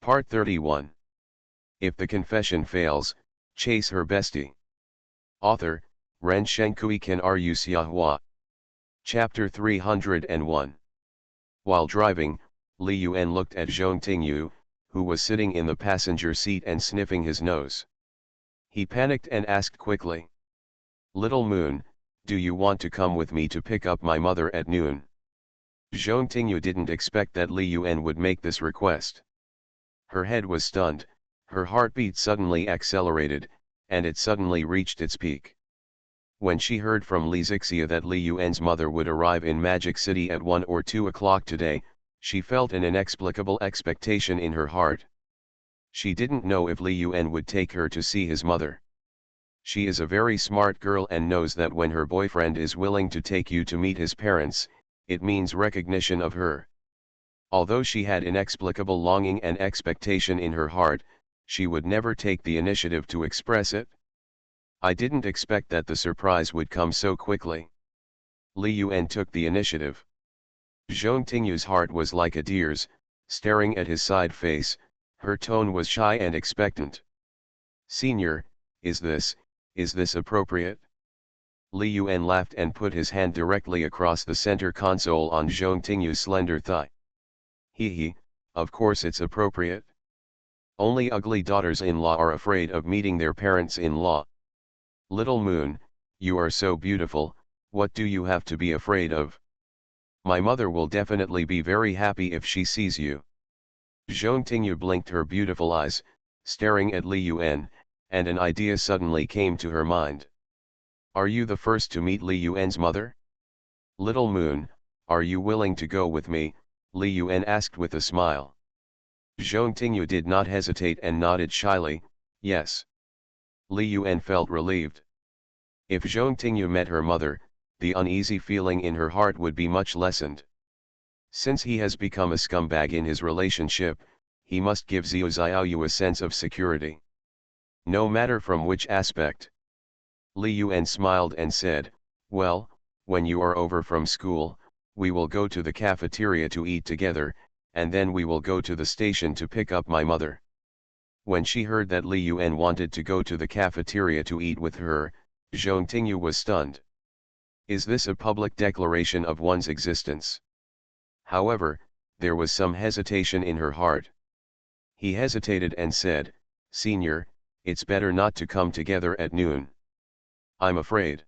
Part 31. If the confession fails, chase her bestie. Author, Ren Shenkui Ken Ru Xiahua. Chapter 301. While driving, Li Yuan looked at Zhong Tingyu, who was sitting in the passenger seat and sniffing his nose. He panicked and asked quickly, "Little Moon, do you want to come with me to pick up my mother at noon?" Zhong Tingyu didn't expect that Li Yuan would make this request. Her head was stunned, her heartbeat suddenly accelerated, and it suddenly reached its peak. When she heard from Li Zixia that Li Yuan's mother would arrive in Magic City at 1 or 2 o'clock today, she felt an inexplicable expectation in her heart. She didn't know if Li Yuan would take her to see his mother. She is a very smart girl and knows that when her boyfriend is willing to take you to meet his parents, it means recognition of her. Although she had inexplicable longing and expectation in her heart, she would never take the initiative to express it. I didn't expect that the surprise would come so quickly. Li Yuan took the initiative. Zhong Tingyu's heart was like a deer's, staring at his side face, her tone was shy and expectant. "Senior, is this appropriate?" Li Yuan laughed and put his hand directly across the center console on Zhong Tingyu's slender thigh. He, of course it's appropriate. Only ugly daughters-in-law are afraid of meeting their parents-in-law. Little Moon, you are so beautiful, what do you have to be afraid of? My mother will definitely be very happy if she sees you. Zhong Tingyu blinked her beautiful eyes, staring at Li Yuan, and an idea suddenly came to her mind. Are you the first to meet Li Yuan's mother? Little Moon, are you willing to go with me? Li Yuan asked with a smile. Zhong Tingyu did not hesitate and nodded shyly, yes. Li Yuan felt relieved. If Zhong Tingyu met her mother, the uneasy feeling in her heart would be much lessened. Since he has become a scumbag in his relationship, he must give Xiao Xiaoyu a sense of security. No matter from which aspect. Li Yuan smiled and said, well, when you are over from school, we will go to the cafeteria to eat together, and then we will go to the station to pick up my mother. When she heard that Li Yuan wanted to go to the cafeteria to eat with her, Zhong Tingyu was stunned. Is this a public declaration of one's existence? However, there was some hesitation in her heart. He hesitated and said, Senior, it's better not to come together at noon. I'm afraid.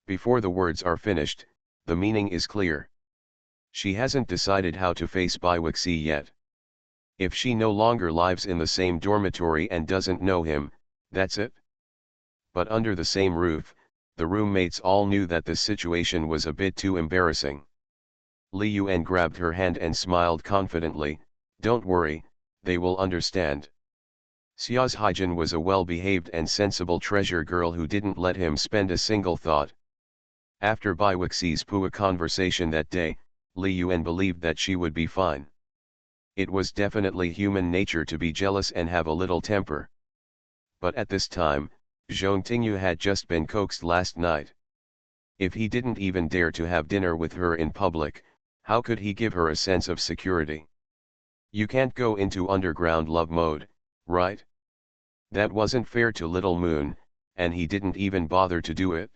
Before the words are finished, the meaning is clear. She hasn't decided how to face Biwixi yet. If she no longer lives in the same dormitory and doesn't know him, that's it. But under the same roof, the roommates all knew that this situation was a bit too embarrassing. Li Yuan grabbed her hand and smiled confidently, don't worry, they will understand. Xia's Haijin was a well-behaved and sensible treasure girl who didn't let him spend a single thought. After Biwixi's Pua conversation that day, Li Yuan believed that she would be fine. It was definitely human nature to be jealous and have a little temper. But at this time, Zhong Tingyu had just been coaxed last night. If he didn't even dare to have dinner with her in public, how could he give her a sense of security? You can't go into underground love mode, right? That wasn't fair to Little Moon, and he didn't even bother to do it.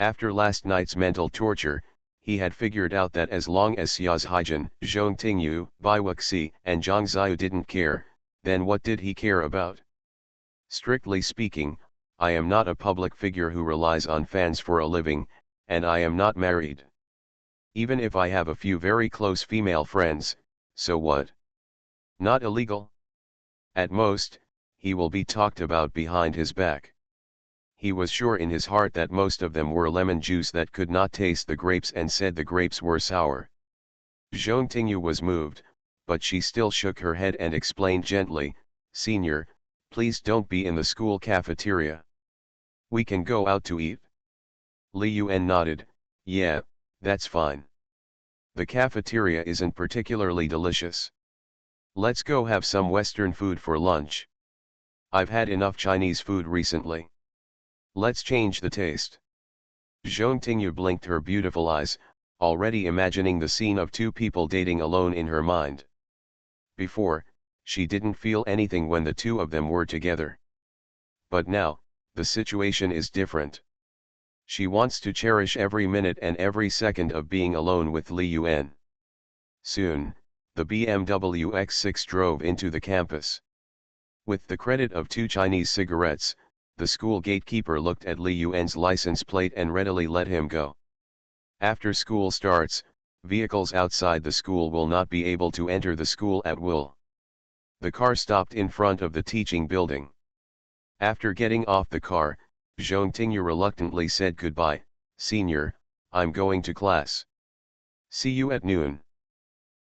After last night's mental torture, he had figured out that as long as Xia's Haijin, Zhong Tingyu, Biwixi, and Zhang Ziyu didn't care, then what did he care about? Strictly speaking, I am not a public figure who relies on fans for a living, and I am not married. Even if I have a few very close female friends, so what? Not illegal? At most, he will be talked about behind his back. He was sure in his heart that most of them were lemon juice that could not taste the grapes and said the grapes were sour. Zhong Tingyu was moved, but she still shook her head and explained gently, Senior, please don't be in the school cafeteria. We can go out to eat. Li Yuan nodded, yeah, that's fine. The cafeteria isn't particularly delicious. Let's go have some Western food for lunch. I've had enough Chinese food recently. Let's change the taste. Zhong Tingyu blinked her beautiful eyes, already imagining the scene of two people dating alone in her mind. Before, She didn't feel anything when the two of them were together. But now, the situation is different. She wants to cherish every minute and every second of being alone with Li Yuan. Soon, the BMW X6 drove into the campus. With the credit of 2 Chinese cigarettes, the school gatekeeper looked at Li Yuan's license plate and readily let him go. After school starts, vehicles outside the school will not be able to enter the school at will. The car stopped in front of the teaching building. After getting off the car, Zhong Tingyu reluctantly said goodbye. "Senior, I'm going to class. See you at noon."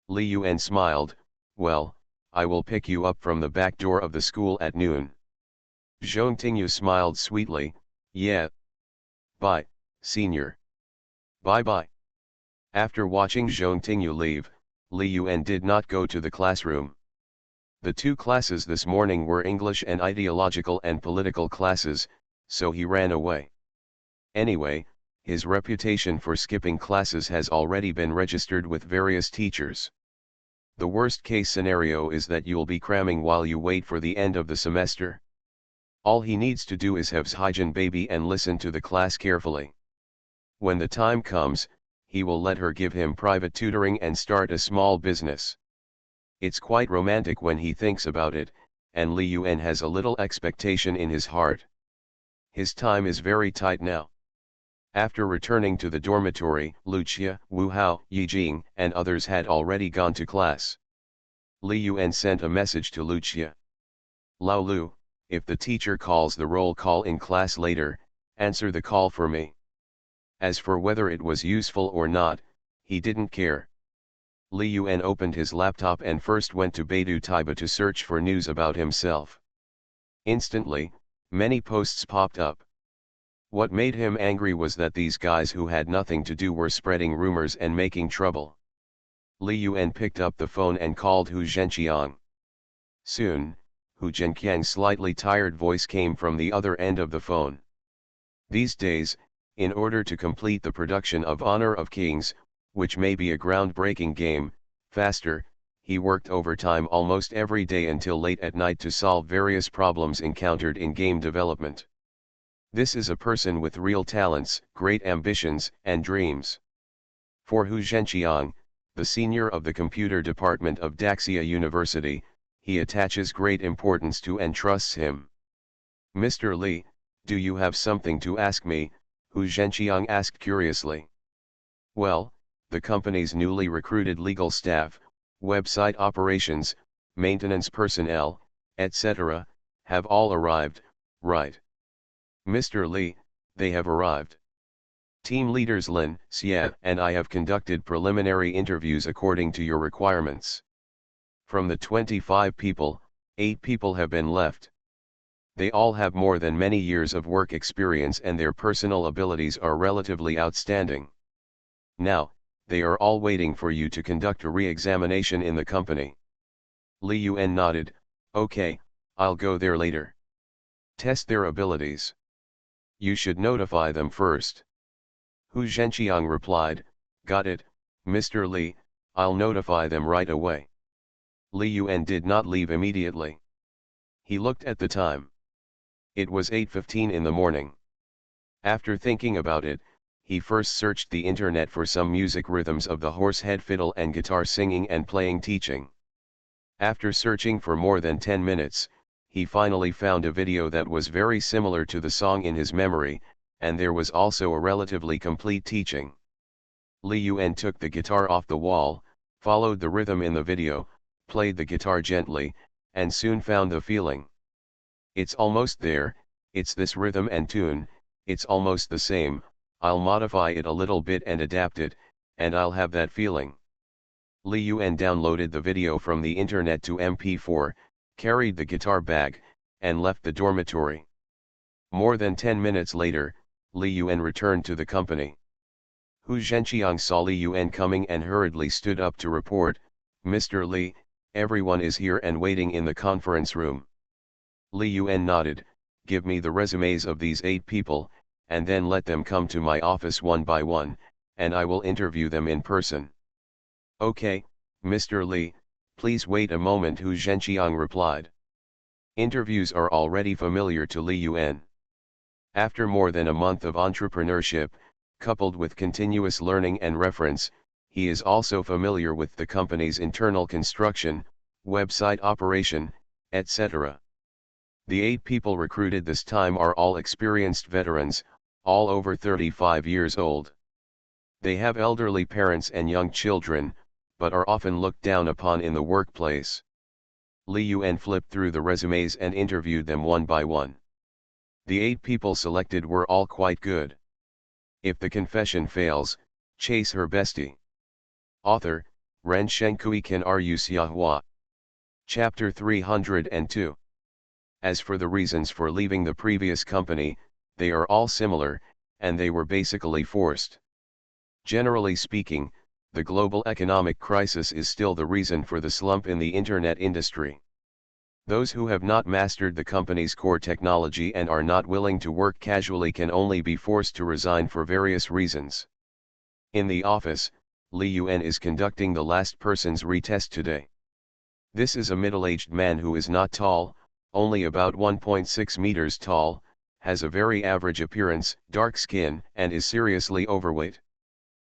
Li Yuan smiled. "Well, I will pick you up from the back door of the school at noon." Zhong Tingyu smiled sweetly. "Yeah. Bye, senior." "Bye-bye." After watching Zhong Tingyu leave, Li Yuan did not go to the classroom. The two classes this morning were English and ideological and political classes, so he ran away. Anyway, his reputation for skipping classes has already been registered with various teachers. The worst case scenario is that you'll be cramming while you wait for the end of the semester. All he needs to do is have hygiene baby and listen to the class carefully. When the time comes, he will let her give him private tutoring and start a small business. It's quite romantic when he thinks about it, and Li Yuan has a little expectation in his heart. His time is very tight now. After returning to the dormitory, Lucia, Wu Hao, Yi Jing, and others had already gone to class. Li Yuan sent a message to Lucia. "Lao Lu, if the teacher calls the roll call in class later, answer the call for me." As for whether it was useful or not, he didn't care. Li Yuan opened his laptop and first went to Baidu Taiba to search for news about himself. Instantly, many posts popped up. What made him angry was that these guys who had nothing to do were spreading rumors and making trouble. Li Yuan picked up the phone and called Hu Zhenqiang. Soon, Hu Zhenqiang's slightly tired voice came from the other end of the phone. These days, in order to complete the production of Honor of Kings, which may be a groundbreaking game, faster, he worked overtime almost every day until late at night to solve various problems encountered in game development. This is a person with real talents, great ambitions, and dreams. For Hu Zhenqiang, the senior of the computer department of Daxia University, he attaches great importance to and trusts him. "Mr. Li, do you have something to ask me?" Hu Zhenqiang asked curiously. "Well, the company's newly recruited legal staff, website operations, maintenance personnel, etc., have all arrived, right?" "Mr. Li, they have arrived. Team leaders Lin, Xie, and I have conducted preliminary interviews according to your requirements. From the 25 people, 8 people have been left. They all have more than many years of work experience and their personal abilities are relatively outstanding. Now, they are all waiting for you to conduct a re-examination in the company." Li Yuan nodded. "Okay, I'll go there later. Test their abilities. You should notify them first." Hu Zhenqiang replied, "Got it, Mr. Li, I'll notify them right away." Li Yuan did not leave immediately. He looked at the time. It was 8:15 in the morning. After thinking about it, he first searched the internet for some music rhythms of the horsehead fiddle and guitar singing and playing teaching. After searching for more than 10 minutes, he finally found a video that was very similar to the song in his memory, and there was also a relatively complete teaching. Li Yuan took the guitar off the wall, followed the rhythm in the video, played the guitar gently, and soon found the feeling. "It's almost there, it's this rhythm and tune, it's almost the same, I'll modify it a little bit and adapt it, and I'll have that feeling." Li Yuan downloaded the video from the internet to MP4, carried the guitar bag, and left the dormitory. More than 10 minutes later, Li Yuan returned to the company. Hu Zhenqiang saw Li Yuan coming and hurriedly stood up to report, "Mr. Li, everyone is here and waiting in the conference room." Li Yuan nodded, "Give me the resumes of these 8 people, and then let them come to my office one by one, and I will interview them in person." "Okay, Mr. Li, Please wait a moment, Hu Zhenqiang replied. Interviews are already familiar to Li Yuan. After more than a month of entrepreneurship, coupled with continuous learning and reference, he is also familiar with the company's internal construction, website operation, etc. The 8 people recruited this time are all experienced veterans, all over 35 years old. They have elderly parents and young children, but are often looked down upon in the workplace. Li Yuan flipped through the resumes and interviewed them one by one. The 8 people selected were all quite good. If the confession fails, chase her bestie. Author, Ren Shenkui Kan Ru Xiahua. Chapter 302. As for the reasons for leaving the previous company, they are all similar, and they were basically forced. Generally speaking, the global economic crisis is still the reason for the slump in the internet industry. Those who have not mastered the company's core technology and are not willing to work casually can only be forced to resign for various reasons. In the office, Li Yuan is conducting the last person's retest today. This is a middle-aged man who is not tall, only about 1.6 meters tall, has a very average appearance, dark skin, and is seriously overweight.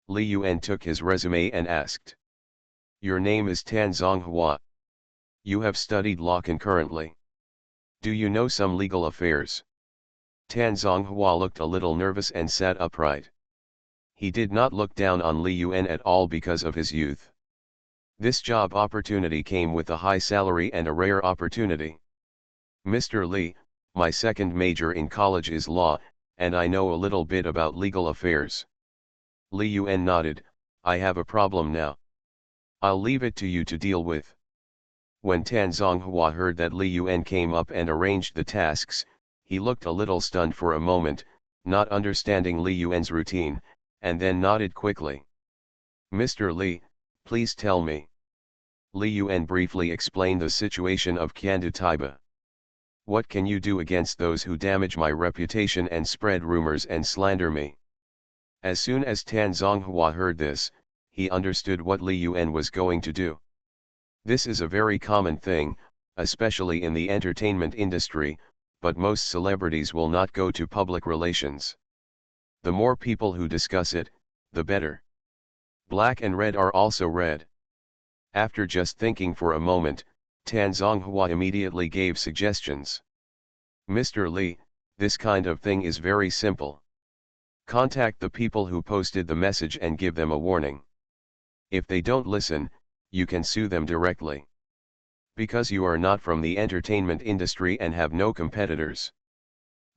Li Yuan took his resume and asked. Your name is Tan Zonghua. You have studied law concurrently. Do you know some legal affairs? Tan Zonghua looked a little nervous and sat upright. He did not look down on Li Yuan at all because of his youth. This job opportunity came with a high salary and a rare opportunity. Mr. Li, my second major in college is law, and I know a little bit about legal affairs. Li Yuan nodded. I have a problem now. I'll leave it to you to deal with. When Tan Zonghua heard that Li Yuan came up and arranged the tasks, he looked a little stunned for a moment, not understanding Li Yuan's routine, and then nodded quickly. Mr. Li, please tell me. Li Yuan briefly explained the situation of Qiandu Taiba. What can you do against those who damage my reputation and spread rumors and slander me? As soon as Tan Zonghua heard this, he understood what Li Yuan was going to do. This is a very common thing, especially in the entertainment industry, but most celebrities will not go to public relations. The more people who discuss it, the better. Black and red are also red. After just thinking for a moment, Tan Zonghua immediately gave suggestions. Mr. Li, this kind of thing is very simple. Contact the people who posted the message and give them a warning. If they don't listen, you can sue them directly. Because you are not from the entertainment industry and have no competitors.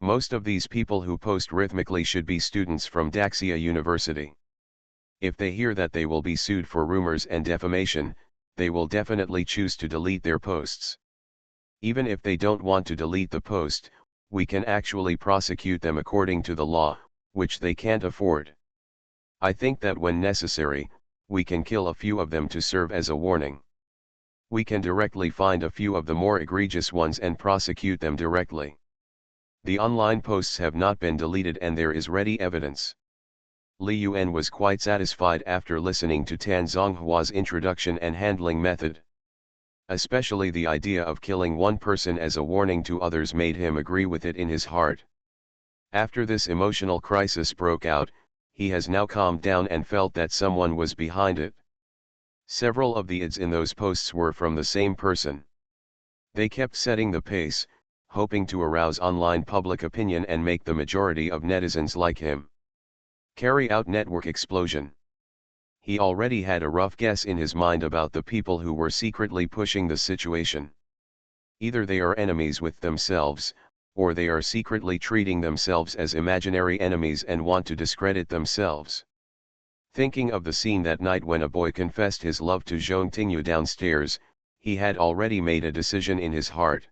Most of these people who post rhythmically should be students from Daxia University. If they hear that they will be sued for rumors and defamation, they will definitely choose to delete their posts. Even if they don't want to delete the post, we can actually prosecute them according to the law, which they can't afford. I think that when necessary, we can kill a few of them to serve as a warning. We can directly find a few of the more egregious ones and prosecute them directly. The online posts have not been deleted and there is ready evidence. Li Yuan was quite satisfied after listening to Tan Zonghua's introduction and handling method. Especially the idea of killing one person as a warning to others made him agree with it in his heart. After this emotional crisis broke out, he has now calmed down and felt that someone was behind it. Several of the ads in those posts were from the same person. They kept setting the pace, hoping to arouse online public opinion and make the majority of netizens like him. Carry out network explosion. He already had a rough guess in his mind about the people who were secretly pushing the situation. Either they are enemies with themselves, or they are secretly treating themselves as imaginary enemies and want to discredit themselves. Thinking of the scene that night when a boy confessed his love to Zhong Tingyu downstairs, he had already made a decision in his heart.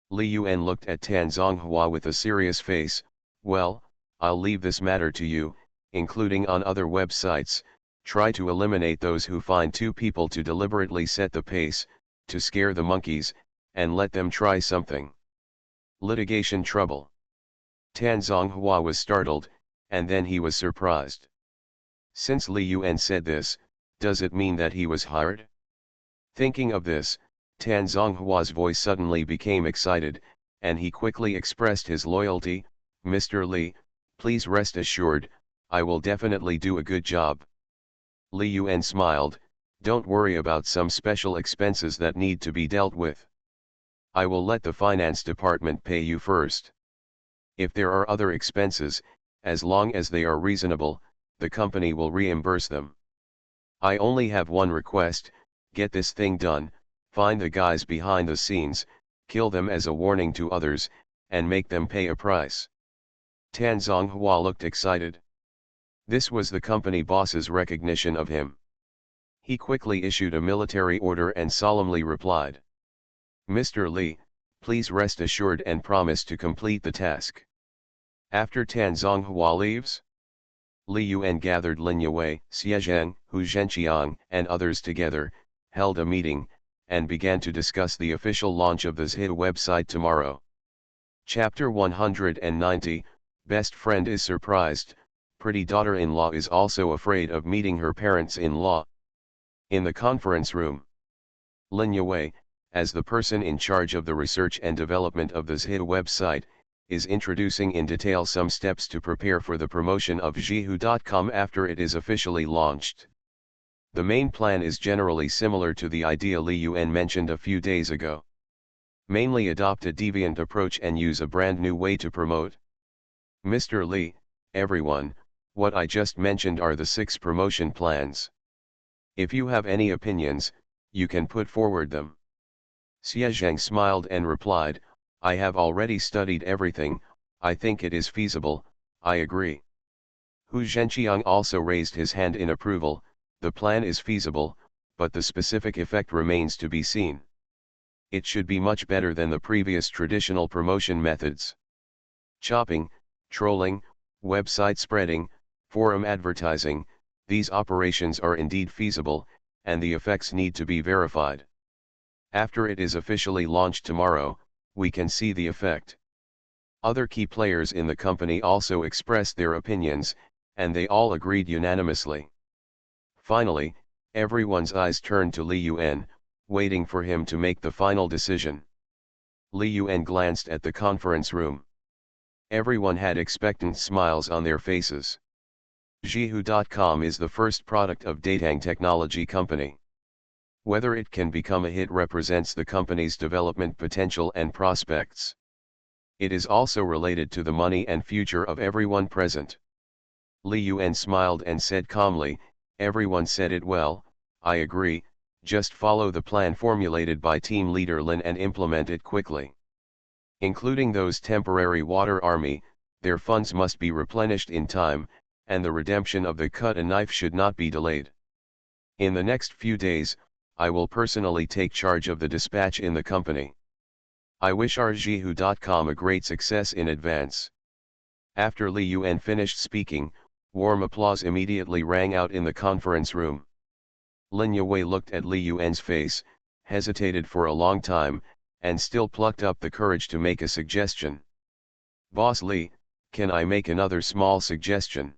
Li Yuan looked at Tan Zonghua with a serious face. Well, I'll leave this matter to you, including on other websites. Try to eliminate those who find two people to deliberately set the pace, to scare the monkeys, and let them try something. Litigation trouble. Tan Zonghua was startled, and then he was surprised. Since Li Yuan said this, does it mean that he was hired? Thinking of this, Tan Zhonghua's voice suddenly became excited, and he quickly expressed his loyalty. "Mr. Li, please rest assured, I will definitely do a good job." Li Yuan smiled, "Don't worry about some special expenses that need to be dealt with. I will let the finance department pay you first. If there are other expenses, as long as they are reasonable, the company will reimburse them. I only have one request: get this thing done, find the guys behind the scenes, kill them as a warning to others, and make them pay a price." Tan Zhonghua looked excited. This was the company boss's recognition of him. He quickly issued a military order and solemnly replied, "Mr. Li, please rest assured and promise to complete the task." After Tan Zhonghua leaves, Li Yuan gathered Lin Yue, Xiezheng, Hu Zhenqiang, and others together, held a meeting, and began to discuss the official launch of the Zhi website tomorrow. Chapter 190, Best Friend is Surprised, Pretty Daughter-in-Law is also afraid of meeting her parents-in-law. In the conference room, Lin Yue, as the person in charge of the research and development of the Zhi website, is introducing in detail some steps to prepare for the promotion of Zhihu.com after it is officially launched. The main plan is generally similar to the idea Li Yuan mentioned a few days ago. Mainly adopt a deviant approach and use a brand new way to promote. "Mr. Li, everyone, what I just mentioned are the 6 promotion plans. If you have any opinions, you can put forward them." Xiezheng smiled and replied, "I have already studied everything, I think it is feasible, I agree." Hu Zhenqiang also raised his hand in approval. "The plan is feasible, but the specific effect remains to be seen. It should be much better than the previous traditional promotion methods. Chopping, trolling, website spreading, forum advertising, these operations are indeed feasible, and the effects need to be verified. After it is officially launched tomorrow, we can see the effect." Other key players in the company also expressed their opinions, and they all agreed unanimously. Finally, everyone's eyes turned to Li Yuan, waiting for him to make the final decision. Li Yuan glanced at the conference room. Everyone had expectant smiles on their faces. Zhihu.com is the first product of Datang Technology Company. Whether it can become a hit represents the company's development potential and prospects. It is also related to the money and future of everyone present. Li Yuan smiled and said calmly, "Everyone said it well, I agree, just follow the plan formulated by team leader Lin and implement it quickly. Including those temporary water army, their funds must be replenished in time, and the redemption of the cut a knife should not be delayed. In the next few days, I will personally take charge of the dispatch in the company. I wish our Zhihu.com a great success in advance." After Li Yuan finished speaking, warm applause immediately rang out in the conference room. Lin Yue looked at Li Yuan's face, hesitated for a long time, and still plucked up the courage to make a suggestion. "Boss Li, can I make another small suggestion?"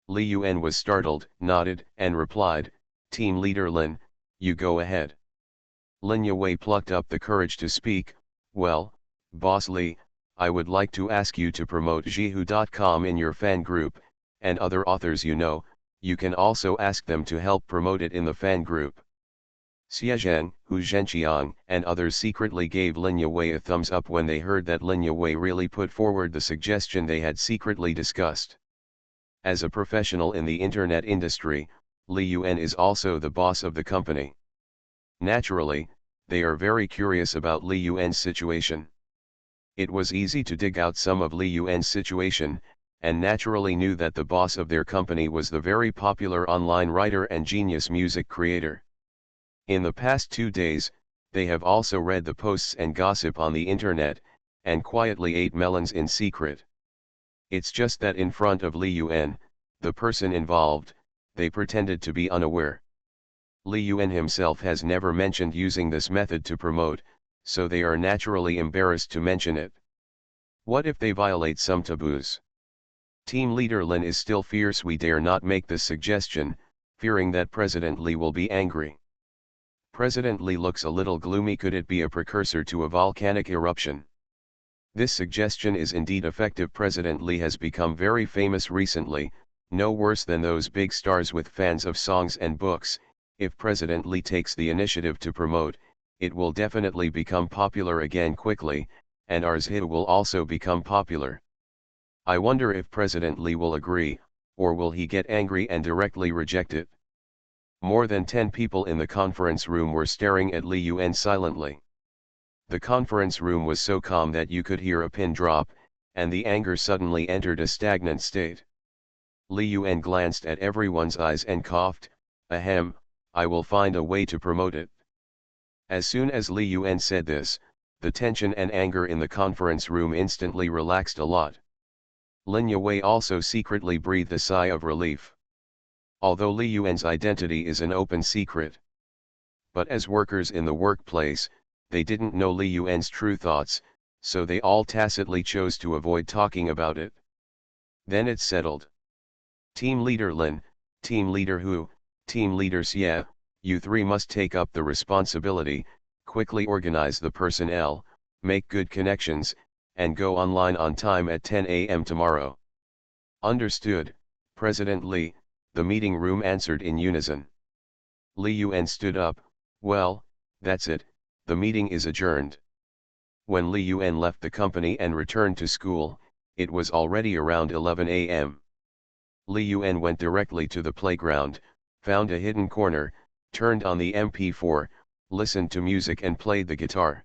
Li Yuan was startled, nodded, and replied, "Team leader Lin, you go ahead." Lin Yue plucked up the courage to speak, "Well, Boss Li, I would like to ask you to promote Zhihu.com in your fan group, and other authors you can also ask them to help promote it in the fan group." Xiezheng, Hu Zhenqiang, and others secretly gave Lin Yue a thumbs up when they heard that Lin Yue really put forward the suggestion they had secretly discussed. As a professional in the internet industry, Li Yuan is also the boss of the company. Naturally, they are very curious about Li Yuan's situation. It was easy to dig out some of Li Yuan's situation, and naturally knew that the boss of their company was the very popular online writer and genius music creator. In the past 2 days, they have also read the posts and gossip on the internet, and quietly ate melons in secret. It's just that in front of Li Yuan, the person involved, they pretended to be unaware. Li Yuan himself has never mentioned using this method to promote, so they are naturally embarrassed to mention it. What if they violate some taboos? Team leader Lin is still fierce. We dare not make this suggestion, fearing that President Li will be angry. President Li looks a little gloomy. Could it be a precursor to a volcanic eruption? This suggestion is indeed effective. President Li has become very famous recently, no worse than those big stars with fans of songs and books. If President Li takes the initiative to promote, it will definitely become popular again quickly, and ours hit will also become popular. I wonder if President Li will agree, or will he get angry and directly reject it? More than 10 people in the conference room were staring at Li Yuan silently. The conference room was so calm that you could hear a pin drop, and the anger suddenly entered a stagnant state. Li Yuan glanced at everyone's eyes and coughed, "Ahem, I will find a way to promote it." As soon as Li Yuan said this, the tension and anger in the conference room instantly relaxed a lot. Lin Yue also secretly breathed a sigh of relief. Although Li Yuan's identity is an open secret. But as workers in the workplace, they didn't know Li Yuan's true thoughts, so they all tacitly chose to avoid talking about it. Then it's settled. Team Leader Lin, Team Leader Hu, Team Leader Xie, you three must take up the responsibility, quickly organize the personnel, make good connections, and go online on time at 10 a.m. tomorrow. Understood, President Li, the meeting room answered in unison. Li Yuan stood up, "Well, that's it, the meeting is adjourned." When Li Yuan left the company and returned to school, it was already around 11 a.m. Li Yuan went directly to the playground, found a hidden corner, turned on the MP4, listened to music and played the guitar.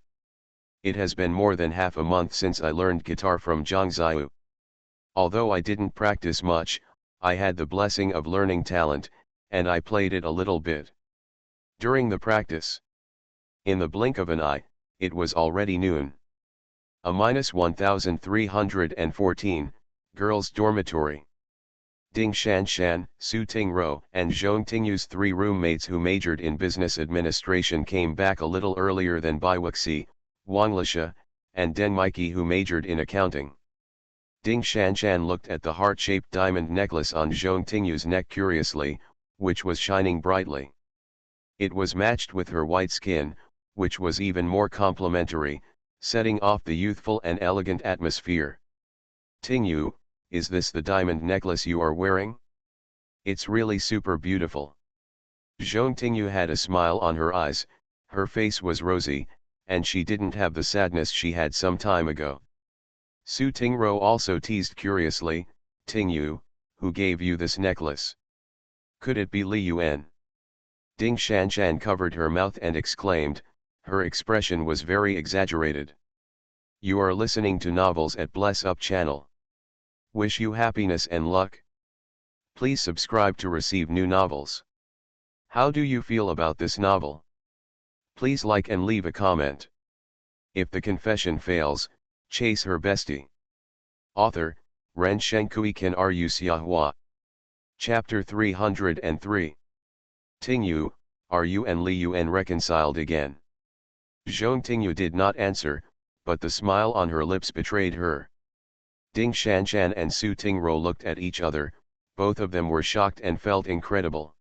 It has been more than half a month since I learned guitar from Zhang Ziyu. Although I didn't practice much, I had the blessing of learning talent, and I played it a little bit. During the practice, in the blink of an eye, it was already noon. A -1314, girls' dormitory. Ding Shanshan, Su Tingro, and Zhong Tingyu's three roommates who majored in business administration came back a little earlier than Baiwuxi, Wang Lisha, and Den Mikey who majored in accounting. Ding Shanshan looked at the heart-shaped diamond necklace on Zhong Tingyu's neck curiously, which was shining brightly. It was matched with her white skin, which was even more complimentary, setting off the youthful and elegant atmosphere. "Tingyu, is this the diamond necklace you are wearing? It's really super beautiful." Zhong Tingyu had a smile on her eyes, her face was rosy, and she didn't have the sadness she had some time ago. Su Tingro also teased curiously, "Tingyu, who gave you this necklace? Could it be Li Yuan?" Ding Shanshan covered her mouth and exclaimed, her expression was very exaggerated. "You are listening to novels at Bless Up channel. Wish you happiness and luck. Please subscribe to receive new novels. How do you feel about this novel? Please like and leave a comment. If the confession fails, chase her bestie." Author, Ren Shenkui Kan Ru Xiahua. Chapter 303. Tingyu, are you and Li Yuan reconciled again? Zhong Tingyu did not answer, but the smile on her lips betrayed her. Ding Shanshan and Su Tingro looked at each other, both of them were shocked and felt incredible.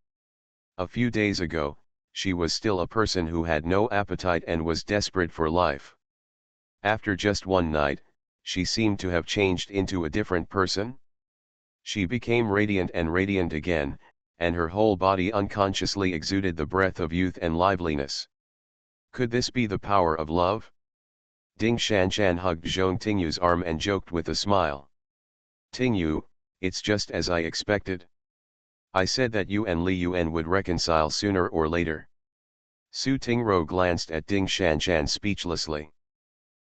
A few days ago, she was still a person who had no appetite and was desperate for life. After just one night, she seemed to have changed into a different person. She became radiant and radiant again, and her whole body unconsciously exuded the breath of youth and liveliness. Could this be the power of love? Ding Shanshan hugged Zhong Tingyu's arm and joked with a smile. "Tingyu, it's just as I expected. I said that you and Li Yuan would reconcile sooner or later." Su Tingro glanced at Ding Shanshan speechlessly.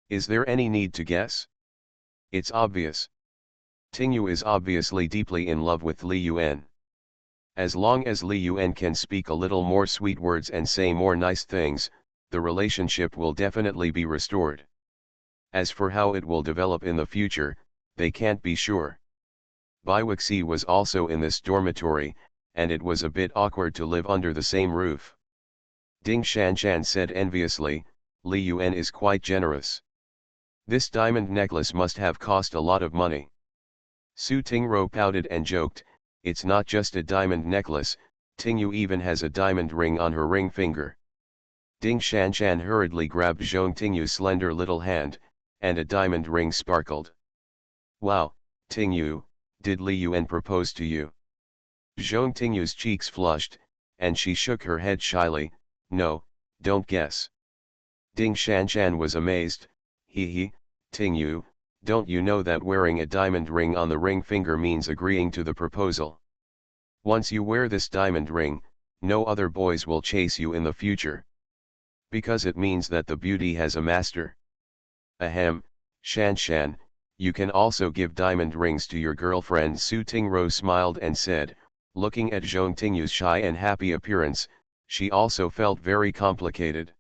"Is there any need to guess? It's obvious. Tingyu is obviously deeply in love with Li Yuan. As long as Li Yuan can speak a little more sweet words and say more nice things, the relationship will definitely be restored. As for how it will develop in the future, they can't be sure." Baiwuxi was also in this dormitory, and it was a bit awkward to live under the same roof. Ding Shanshan said enviously, "Li Yuan is quite generous. This diamond necklace must have cost a lot of money." Su Tingro pouted and joked, "It's not just a diamond necklace, Tingyu even has a diamond ring on her ring finger." Ding Shanshan hurriedly grabbed Zhong Tingyu's slender little hand, and a diamond ring sparkled. Wow, Tingyu, did Li Yuan propose to you? Zhong Tingyu's cheeks flushed, and she shook her head shyly. No, don't guess. Ding Shanshan was amazed. He, Tingyu, don't you know that wearing a diamond ring on the ring finger means agreeing to the proposal? Once you wear this diamond ring, no other boys will chase you in the future. Because it means that the beauty has a master. Ahem, Shanshan, you can also give diamond rings to your girlfriend. Su Tingro smiled and said, looking at Zhong Tingyu's shy and happy appearance, she also felt very complicated.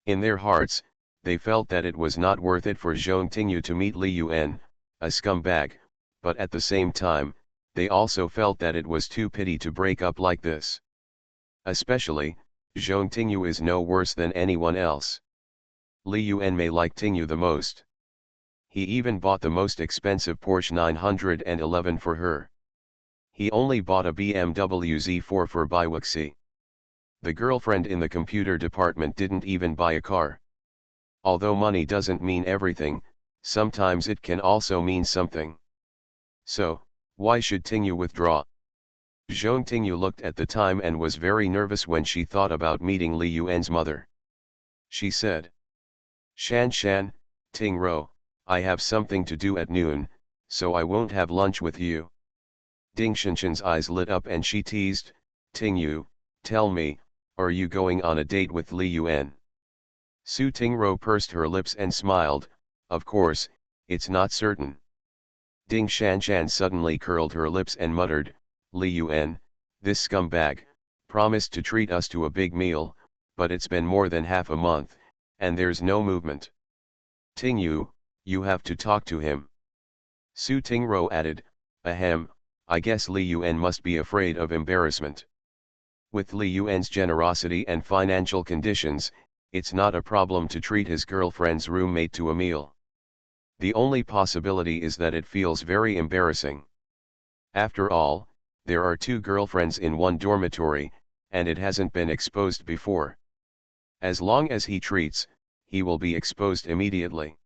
In their hearts, they felt that it was not worth it for Zhong Tingyu to meet Li Yuan, a scumbag, but at the same time, they also felt that it was too pity to break up like this. Especially, Zhong Tingyu is no worse than anyone else. Li Yuan may like Tingyu the most. He even bought the most expensive Porsche 911 for her. He only bought a BMW Z4 for Baiwuxi. The girlfriend in the computer department didn't even buy a car. Although money doesn't mean everything, sometimes it can also mean something. So, why should Tingyu withdraw? Zhong Tingyu looked at the time and was very nervous when she thought about meeting Li Yuan's mother. She said, Shanshan, Tingro, I have something to do at noon, so I won't have lunch with you. Ding Shanshan's eyes lit up and she teased, Tingyu, tell me, are you going on a date with Li Yuan? Su Tingro pursed her lips and smiled, of course, it's not certain. Ding Shanshan suddenly curled her lips and muttered, Li Yuan, this scumbag, promised to treat us to a big meal, but it's been more than half a month, and there's no movement. Tingyu, you have to talk to him. Su Tingro added, ahem, I guess Li Yuan must be afraid of embarrassment. With Li Yuan's generosity and financial conditions, it's not a problem to treat his girlfriend's roommate to a meal. The only possibility is that it feels very embarrassing. After all, there are two girlfriends in one dormitory, and it hasn't been exposed before. As long as he treats, he will be exposed immediately.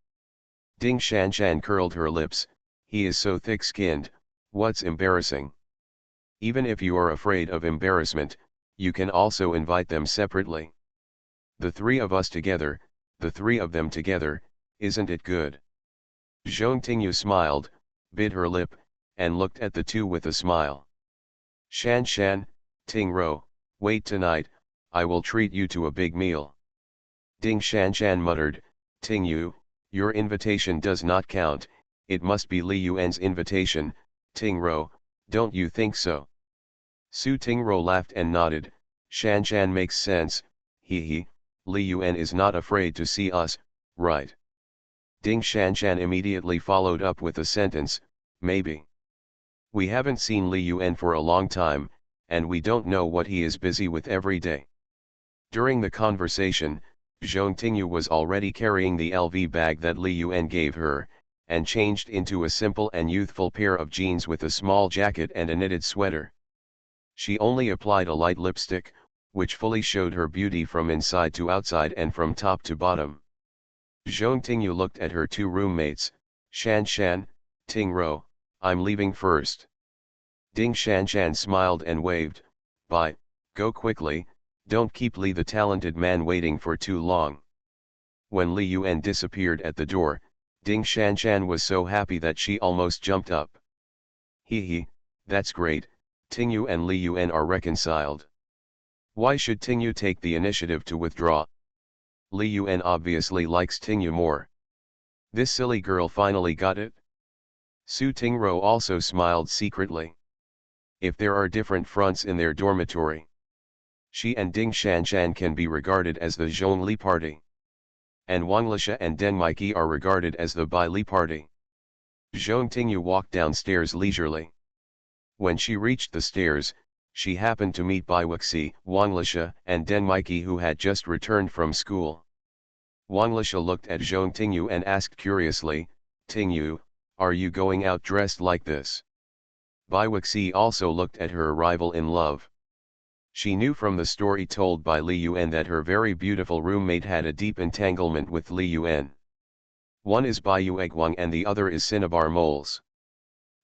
Ding Shanshan curled her lips, he is so thick-skinned, what's embarrassing? Even if you are afraid of embarrassment, you can also invite them separately. The three of us together, the three of them together, isn't it good? Zhong Tingyu smiled, bit her lip, and looked at the two with a smile. Shanshan, Tingro, wait tonight, I will treat you to a big meal. Ding Shanshan muttered, Tingyu, your invitation does not count, it must be Li Yuan's invitation, Tingro, don't you think so? Su Tingro laughed and nodded, Shanshan makes sense, he, Li Yuan is not afraid to see us, right? Ding Shanshan immediately followed up with a sentence, maybe. We haven't seen Li Yuan for a long time, and we don't know what he is busy with every day. During the conversation, Zhong Tingyu was already carrying the LV bag that Li Yuan gave her, and changed into a simple and youthful pair of jeans with a small jacket and a knitted sweater. She only applied a light lipstick, which fully showed her beauty from inside to outside and from top to bottom. Zhong Tingyu looked at her two roommates, Shanshan, Tingro, I'm leaving first. Ding Shanshan smiled and waved, bye, go quickly, don't keep Li the talented man waiting for too long. When Li Yuan disappeared at the door, Ding Shanshan was so happy that she almost jumped up. He, that's great, Tingyu and Li Yuan are reconciled. Why should Tingyu take the initiative to withdraw? Li Yuan obviously likes Tingyu more. This silly girl finally got it? Su Tingro also smiled secretly. If there are different fronts in their dormitory, she and Ding Shanshan can be regarded as the Zhongli party. And Wanglisha and Den Maiki are regarded as the Bai Li party. Zhong Tingyu walked downstairs leisurely. When she reached the stairs, she happened to meet Baiwuxi, Wanglisha, and Den Maiki who had just returned from school. Wanglisha looked at Zhong Tingyu and asked curiously, Tingyu, are you going out dressed like this? Baiwuxi also looked at her arrival in love. She knew from the story told by Li Yuan that her very beautiful roommate had a deep entanglement with Li Yuan. One is Baiyu Egwang and the other is Cinnabar Moles.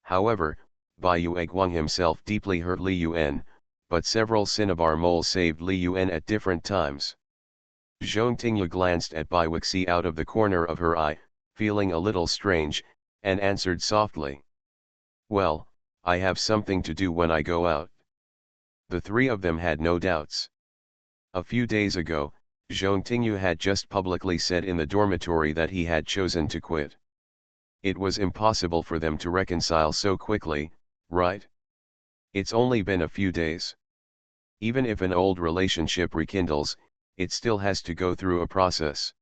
However, Baiyu Egwang himself deeply hurt Li Yuan, but several Cinnabar Moles saved Li Yuan at different times. Zhong Tingyu glanced at Bai Wuxi out of the corner of her eye, feeling a little strange, and answered softly. Well, I have something to do when I go out. The three of them had no doubts. A few days ago, Zhong Tingyu had just publicly said in the dormitory that he had chosen to quit. It was impossible for them to reconcile so quickly, right? It's only been a few days. Even if an old relationship rekindles, it still has to go through a process.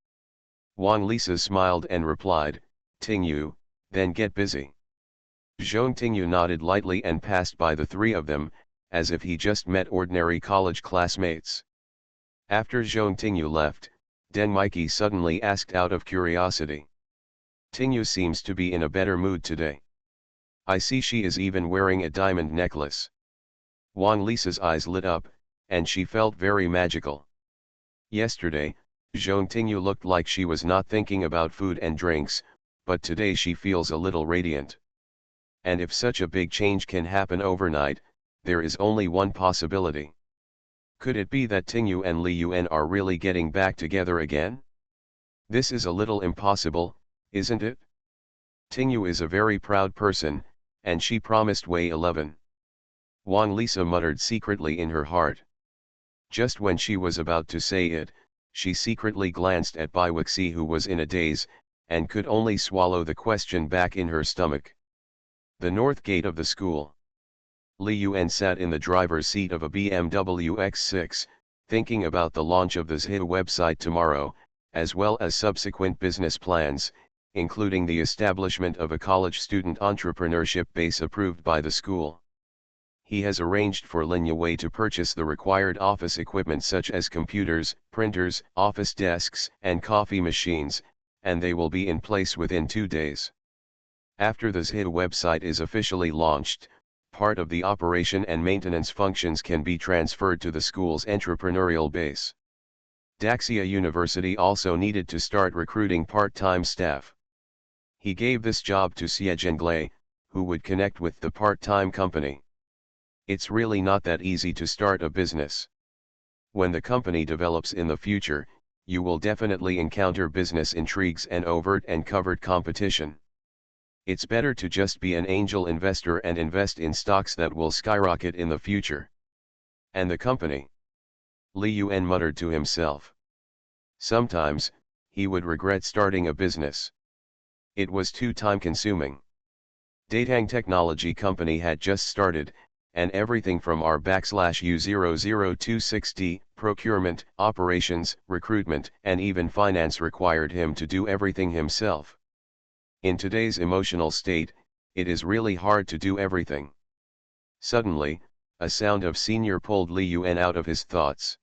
Wang Lisa smiled and replied, Tingyu, then get busy. Zhong Tingyu nodded lightly and passed by the three of them, as if he just met ordinary college classmates. After Zhong Tingyu left, Deng Mikey suddenly asked out of curiosity. Tingyu seems to be in a better mood today. I see she is even wearing a diamond necklace. Wang Lisa's eyes lit up, and she felt very magical. Yesterday, Zhong Tingyu looked like she was not thinking about food and drinks, but today she feels a little radiant. And if such a big change can happen overnight, there is only one possibility. Could it be that Tingyu and Li Yuan are really getting back together again? This is a little impossible, isn't it? Tingyu is a very proud person, and she promised Wei 11. Wang Lisa muttered secretly in her heart. Just when she was about to say it, she secretly glanced at Bai Wuxi, who was in a daze, and could only swallow the question back in her stomach. The north gate of the school. Li Yuan sat in the driver's seat of a BMW X6, thinking about the launch of the Zhe website tomorrow, as well as subsequent business plans, including the establishment of a college student entrepreneurship base approved by the school. He has arranged for Lin Yue to purchase the required office equipment such as computers, printers, office desks, and coffee machines, and they will be in place within 2 days. After the Zhe website is officially launched, part of the operation and maintenance functions can be transferred to the school's entrepreneurial base. Daxia University also needed to start recruiting part-time staff. He gave this job to Xie Zhenglei, who would connect with the part-time company. It's really not that easy to start a business. When the company develops in the future, you will definitely encounter business intrigues and overt and covert competition. It's better to just be an angel investor and invest in stocks that will skyrocket in the future. And the company? Li Yuan muttered to himself. Sometimes, he would regret starting a business. It was too time-consuming. Datang Technology Company had just started, and everything from R/U0026D, procurement, operations, recruitment, and even finance required him to do everything himself. In today's emotional state, it is really hard to do everything. Suddenly, a sound of senior pulled Li Yuan out of his thoughts.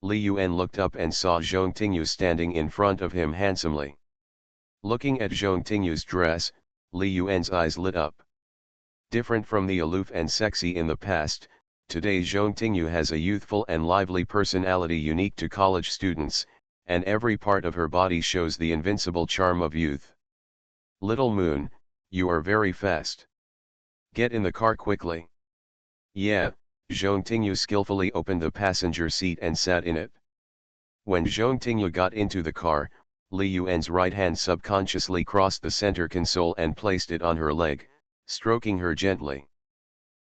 Li Yuan looked up and saw Zhong Tingyu standing in front of him handsomely. Looking at Zhong Tingyu's dress, Li Yuan's eyes lit up. Different from the aloof and sexy in the past, today Zhong Tingyu has a youthful and lively personality unique to college students, and every part of her body shows the invincible charm of youth. Little Moon, you are very fast. Get in the car quickly. Yeah, Zhong Tingyu skillfully opened the passenger seat and sat in it. When Zhong Tingyu got into the car, Li Yuan's right hand subconsciously crossed the center console and placed it on her leg, stroking her gently.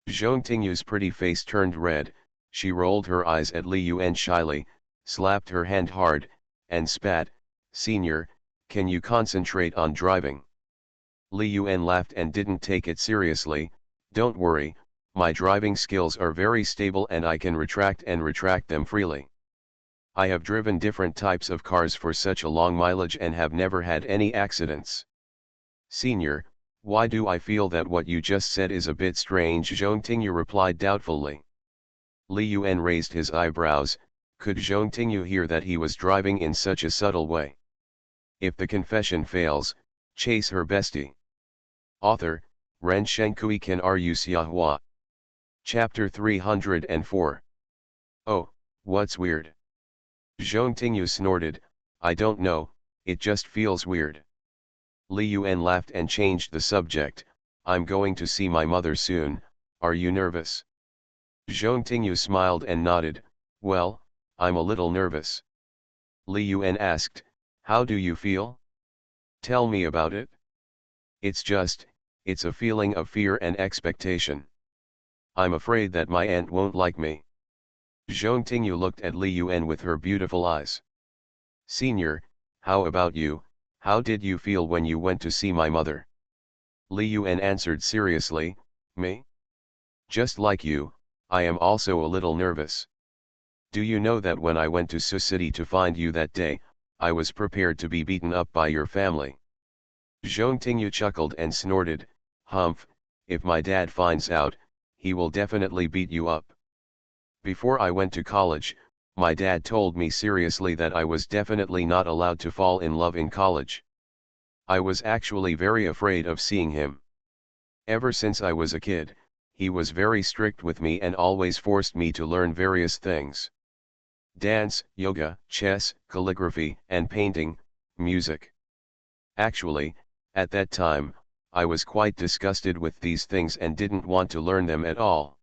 Zhong Tingyu's pretty face turned red, she rolled her eyes at Li Yuan shyly, slapped her hand hard, and spat, "Senior, can you concentrate on driving?" Li Yuan laughed and didn't take it seriously. "Don't worry, my driving skills are very stable and I can retract them freely. I have driven different types of cars for such a long mileage and have never had any accidents." "Senior, why do I feel that what you just said is a bit strange?" Zhong Tingyu replied doubtfully. Li Yuan raised his eyebrows. Could Zhong Tingyu hear that he was driving in such a subtle way? If the confession fails, chase her bestie. Author, Ren Shenkui Ken Ru Xiahua. Chapter 304. Oh, what's weird? Zhong Tingyu snorted, I don't know, it just feels weird. Li Yuan laughed and changed the subject, I'm going to see my mother soon, are you nervous? Zhong Tingyu smiled and nodded, well, I'm a little nervous. Li Yuan asked, how do you feel? Tell me about it. It's a feeling of fear and expectation. I'm afraid that my aunt won't like me. Zhong Tingyu looked at Li Yuan with her beautiful eyes. Senior, how about you, how did you feel when you went to see my mother? Li Yuan answered seriously, me? Just like you, I am also a little nervous. Do you know that when I went to Sioux City to find you that day, I was prepared to be beaten up by your family. Zhong Tingyu chuckled and snorted, humph, if my dad finds out, he will definitely beat you up. Before I went to college, my dad told me seriously that I was definitely not allowed to fall in love in college. I was actually very afraid of seeing him. Ever since I was a kid, he was very strict with me and always forced me to learn various things. Dance, yoga, chess, calligraphy, and painting, music. Actually, at that time, I was quite disgusted with these things and didn't want to learn them at all.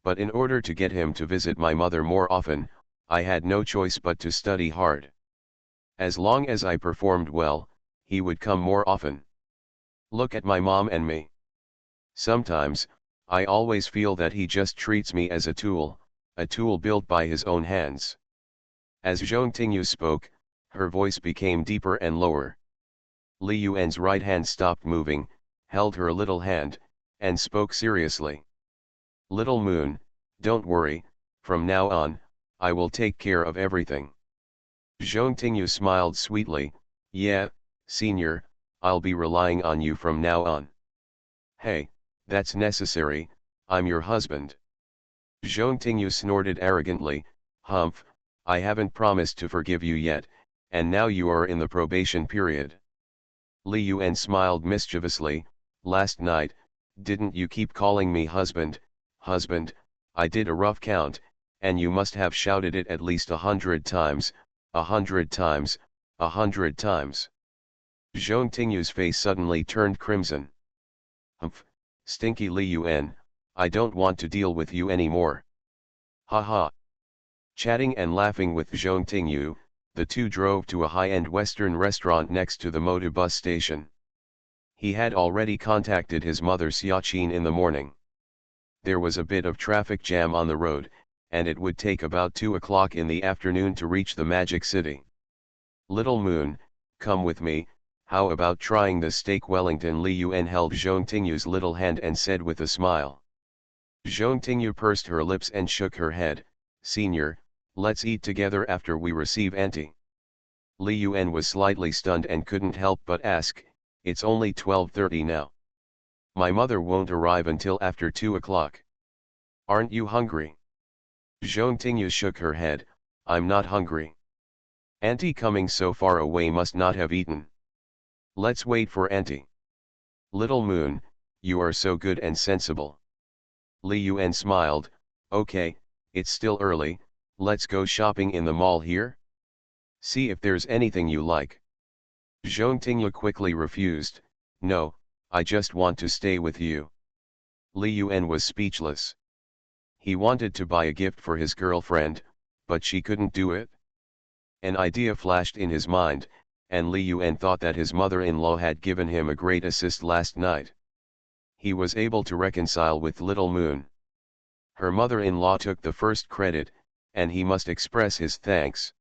But in order to get him to visit my mother more often, I had no choice but to study hard. As long as I performed well, he would come more often. Look at my mom and me. Sometimes, I always feel that he just treats me as a tool built by his own hands. As Zhong Tingyu spoke, her voice became deeper and lower. Li Yuan's right hand stopped moving, held her little hand, and spoke seriously. Little Moon, don't worry, from now on, I will take care of everything. Zhong Tingyu smiled sweetly, yeah, senior, I'll be relying on you from now on. Hey, that's necessary, I'm your husband. Zhong Tingyu snorted arrogantly, humph, I haven't promised to forgive you yet, and now you are in the probation period. Li Yuan smiled mischievously, last night, didn't you keep calling me husband, husband, I did a rough count, and you must have shouted it at least 100 times, 100 times, 100 times. Zhong Tingyu's face suddenly turned crimson. Humph, stinky Li Yuan, I don't want to deal with you anymore. Ha ha. Chatting and laughing with Zhong Tingyu, the two drove to a high-end Western restaurant next to the Motu bus station. He had already contacted his mother Xiaqin in the morning. There was a bit of traffic jam on the road, and it would take about 2 o'clock in the afternoon to reach the Magic City. Little Moon, come with me, how about trying the steak Wellington? Li Yuan held Zhong Tingyu's little hand and said with a smile. Zhong Tingyu pursed her lips and shook her head, Senior, let's eat together after we receive auntie. Li Yuan was slightly stunned and couldn't help but ask, it's only 12:30 now. My mother won't arrive until after 2 o'clock. Aren't you hungry? Zhong Tingyu shook her head, I'm not hungry. Auntie coming so far away must not have eaten. Let's wait for auntie. Little Moon, you are so good and sensible. Li Yuan smiled, okay, it's still early, let's go shopping in the mall here? See if there's anything you like. Zhong Tingyu quickly refused, no, I just want to stay with you. Li Yuan was speechless. He wanted to buy a gift for his girlfriend, but she couldn't do it. An idea flashed in his mind, and Li Yuan thought that his mother-in-law had given him a great assist last night. He was able to reconcile with Little Moon. Her mother-in-law took the first credit, and he must express his thanks.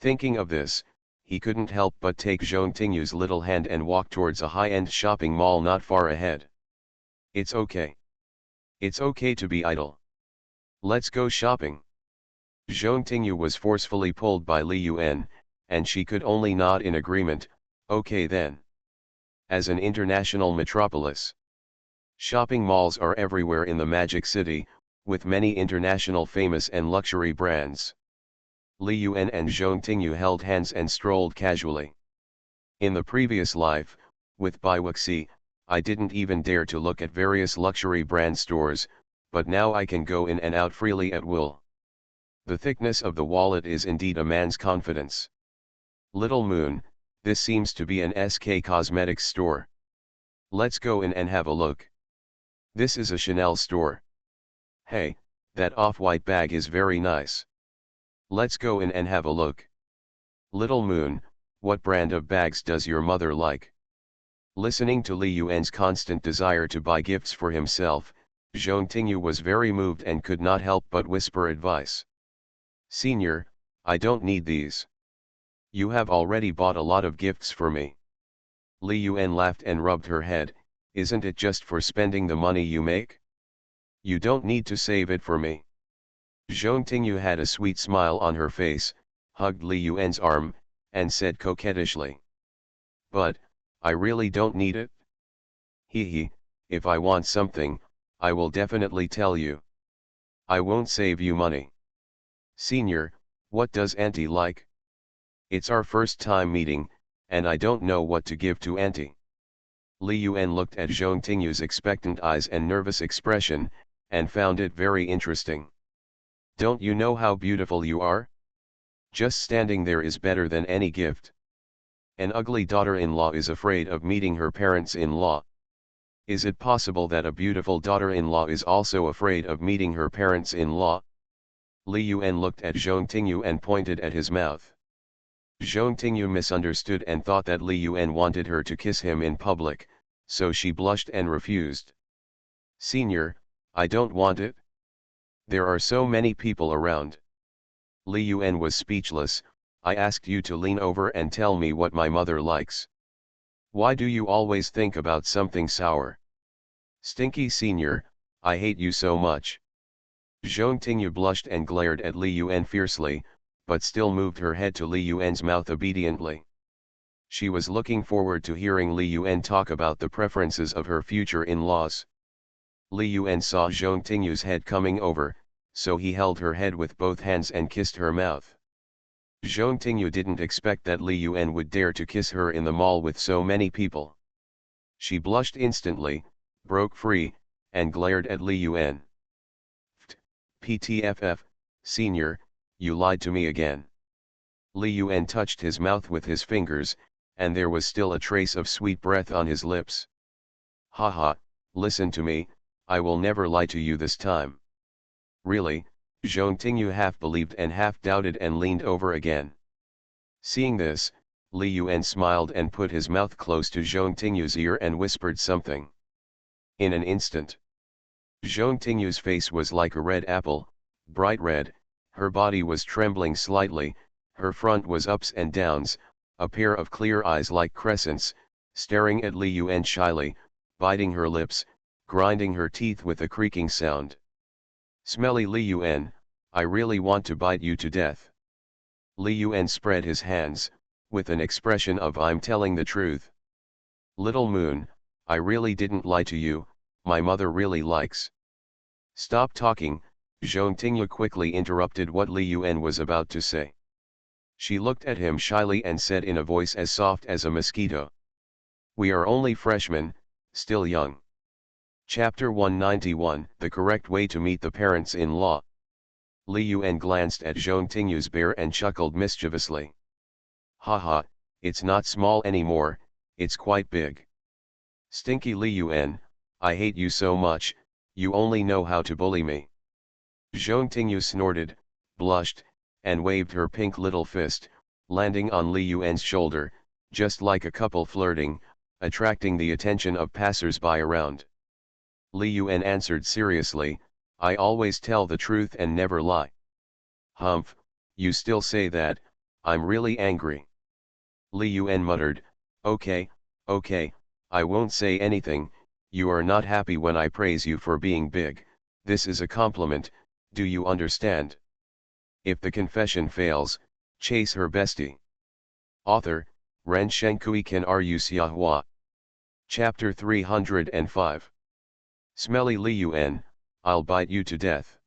Thinking of this, he couldn't help but take Zhong Tingyu's little hand and walk towards a high-end shopping mall not far ahead. It's okay. It's okay to be idle. Let's go shopping. Zhong Tingyu was forcefully pulled by Li Yuan, and she could only nod in agreement, okay then. As an international metropolis, shopping malls are everywhere in the Magic City, with many international famous and luxury brands. Li Yuan and Zhong Tingyu held hands and strolled casually. In the previous life, with Baiwuxi, I didn't even dare to look at various luxury brand stores, but now I can go in and out freely at will. The thickness of the wallet is indeed a man's confidence. Little Moon, this seems to be an SK Cosmetics store. Let's go in and have a look. This is a Chanel store. Hey, that off-white bag is very nice. Let's go in and have a look. Little Moon, what brand of bags does your mother like? Listening to Li Yuan's constant desire to buy gifts for himself, Zhong Tingyu was very moved and could not help but whisper advice. Senior, I don't need these. You have already bought a lot of gifts for me. Li Yuan laughed and rubbed her head. Isn't it just for spending the money you make? You don't need to save it for me. Zhong Tingyu had a sweet smile on her face, hugged Li Yuan's arm, and said coquettishly. But, I really don't need it. Hee, if I want something, I will definitely tell you. I won't save you money. Senior, what does Auntie like? It's our first time meeting, and I don't know what to give to Auntie. Li Yuan looked at Zhong Tingyu's expectant eyes and nervous expression, and found it very interesting. Don't you know how beautiful you are? Just standing there is better than any gift. An ugly daughter-in-law is afraid of meeting her parents-in-law. Is it possible that a beautiful daughter-in-law is also afraid of meeting her parents-in-law? Li Yuan looked at Zhong Tingyu and pointed at his mouth. Zhong Tingyu misunderstood and thought that Li Yuan wanted her to kiss him in public, so she blushed and refused. Senior, I don't want it. There are so many people around. Li Yuan was speechless. I asked you to lean over and tell me what my mother likes. Why do you always think about something sour? Stinky Senior, I hate you so much. Zhong Tingyu blushed and glared at Li Yuan fiercely, but still moved her head to Li Yuan's mouth obediently. She was looking forward to hearing Li Yuan talk about the preferences of her future in-laws. Li Yuan saw Zhong Tingyu's head coming over, so he held her head with both hands and kissed her mouth. Zhong Tingyu didn't expect that Li Yuan would dare to kiss her in the mall with so many people. She blushed instantly, broke free, and glared at Li Yuan. PTFF, Senior, you lied to me again. Li Yuan touched his mouth with his fingers, and there was still a trace of sweet breath on his lips. Haha, listen to me, I will never lie to you this time. Really? Zhong Tingyu half believed and half doubted and leaned over again. Seeing this, Li Yuan smiled and put his mouth close to Zhong Tingyu's ear and whispered something. In an instant, Zhong Tingyu's face was like a red apple, bright red, her body was trembling slightly, her front was ups and downs, a pair of clear eyes like crescents, staring at Li Yuan shyly, biting her lips, grinding her teeth with a creaking sound. Smelly Li Yuan, I really want to bite you to death. Li Yuan spread his hands, with an expression of I'm telling the truth. Little Moon, I really didn't lie to you, my mother really likes. Stop talking, Zhong Tingyu quickly interrupted what Li Yuan was about to say. She looked at him shyly and said in a voice as soft as a mosquito. We are only freshmen, still young. Chapter 191, The Correct Way to Meet the Parents-in-Law. Li Yuan glanced at Zhong Tingyu's bear and chuckled mischievously. Haha, it's not small anymore, it's quite big. Stinky Li Yuan, I hate you so much, you only know how to bully me. Zhong Tingyu snorted, blushed, and waved her pink little fist, landing on Li Yuan's shoulder, just like a couple flirting, attracting the attention of passers-by around. Li Yuan answered seriously, I always tell the truth and never lie. Humph, you still say that, I'm really angry. Li Yuan muttered, okay, I won't say anything, you are not happy when I praise you for being big, this is a compliment, do you understand? If the confession fails, chase her bestie. Author, Ren Shenkui Ken Ru Xiahua. Chapter 305. Smelly Li Yuan, I'll bite you to death.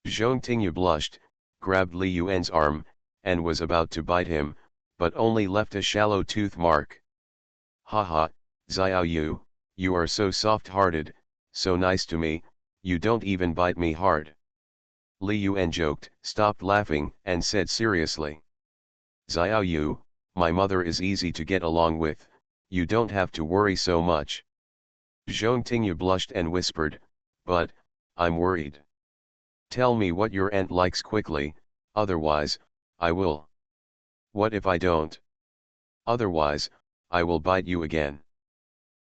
Zhong Tingyu blushed, grabbed Li Yuan's arm, and was about to bite him, but only left a shallow tooth mark. Haha, Xiao Yu, you are so soft-hearted, so nice to me, you don't even bite me hard. Li Yuan joked, stopped laughing, and said seriously. Xiao Yu, my mother is easy to get along with, you don't have to worry so much. Zhong Tingyu blushed and whispered, but, I'm worried. Tell me what your aunt likes quickly, otherwise, I will. What if I don't? Otherwise, I will bite you again.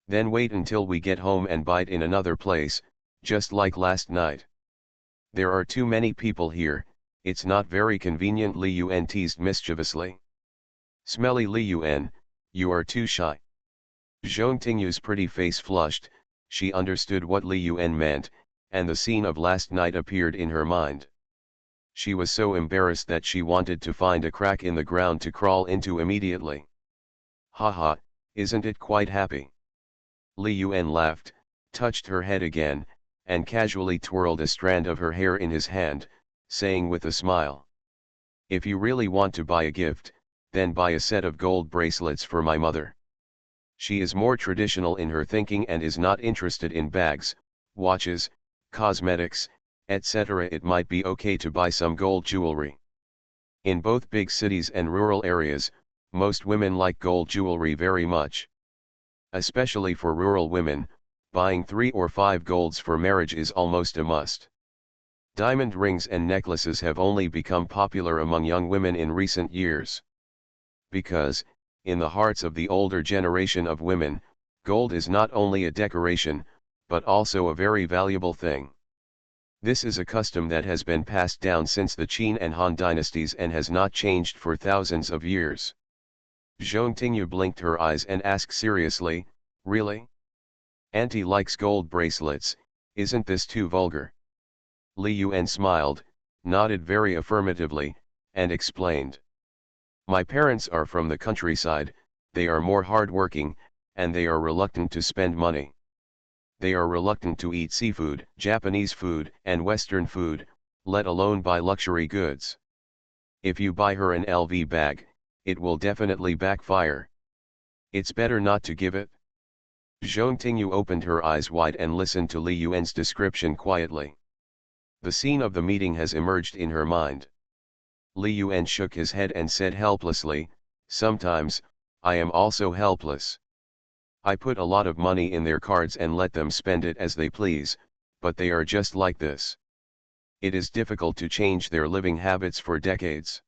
Then wait until we get home and bite in another place, just like last night. There are too many people here, it's not very convenient, Li Yuan teased mischievously. Smelly Li Yuan, you are too shy. Zhong Tingyu's pretty face flushed, she understood what Li Yuan meant, and the scene of last night appeared in her mind. She was so embarrassed that she wanted to find a crack in the ground to crawl into immediately. Haha, isn't it quite happy? Li Yuan laughed, touched her head again, and casually twirled a strand of her hair in his hand, saying with a smile. If you really want to buy a gift, then buy a set of gold bracelets for my mother. She is more traditional in her thinking and is not interested in bags, watches, cosmetics, etc. It might be okay to buy some gold jewelry. In both big cities and rural areas, most women like gold jewelry very much. Especially for rural women, buying 3 or 5 golds for marriage is almost a must. Diamond rings and necklaces have only become popular among young women in recent years. Because, in the hearts of the older generation of women, gold is not only a decoration, but also a very valuable thing. This is a custom that has been passed down since the Qin and Han dynasties and has not changed for thousands of years. Zhong Tingyu blinked her eyes and asked seriously, really? Auntie likes gold bracelets, isn't this too vulgar? Li Yuan smiled, nodded very affirmatively, and explained. My parents are from the countryside, they are more hardworking, and they are reluctant to spend money. They are reluctant to eat seafood, Japanese food, and Western food, let alone buy luxury goods. If you buy her an LV bag, it will definitely backfire. It's better not to give it. Zhong Tingyu opened her eyes wide and listened to Li Yuan's description quietly. The scene of the meeting has emerged in her mind. Li Yuan shook his head and said helplessly, sometimes, I am also helpless. I put a lot of money in their cards and let them spend it as they please, but they are just like this. It is difficult to change their living habits for decades.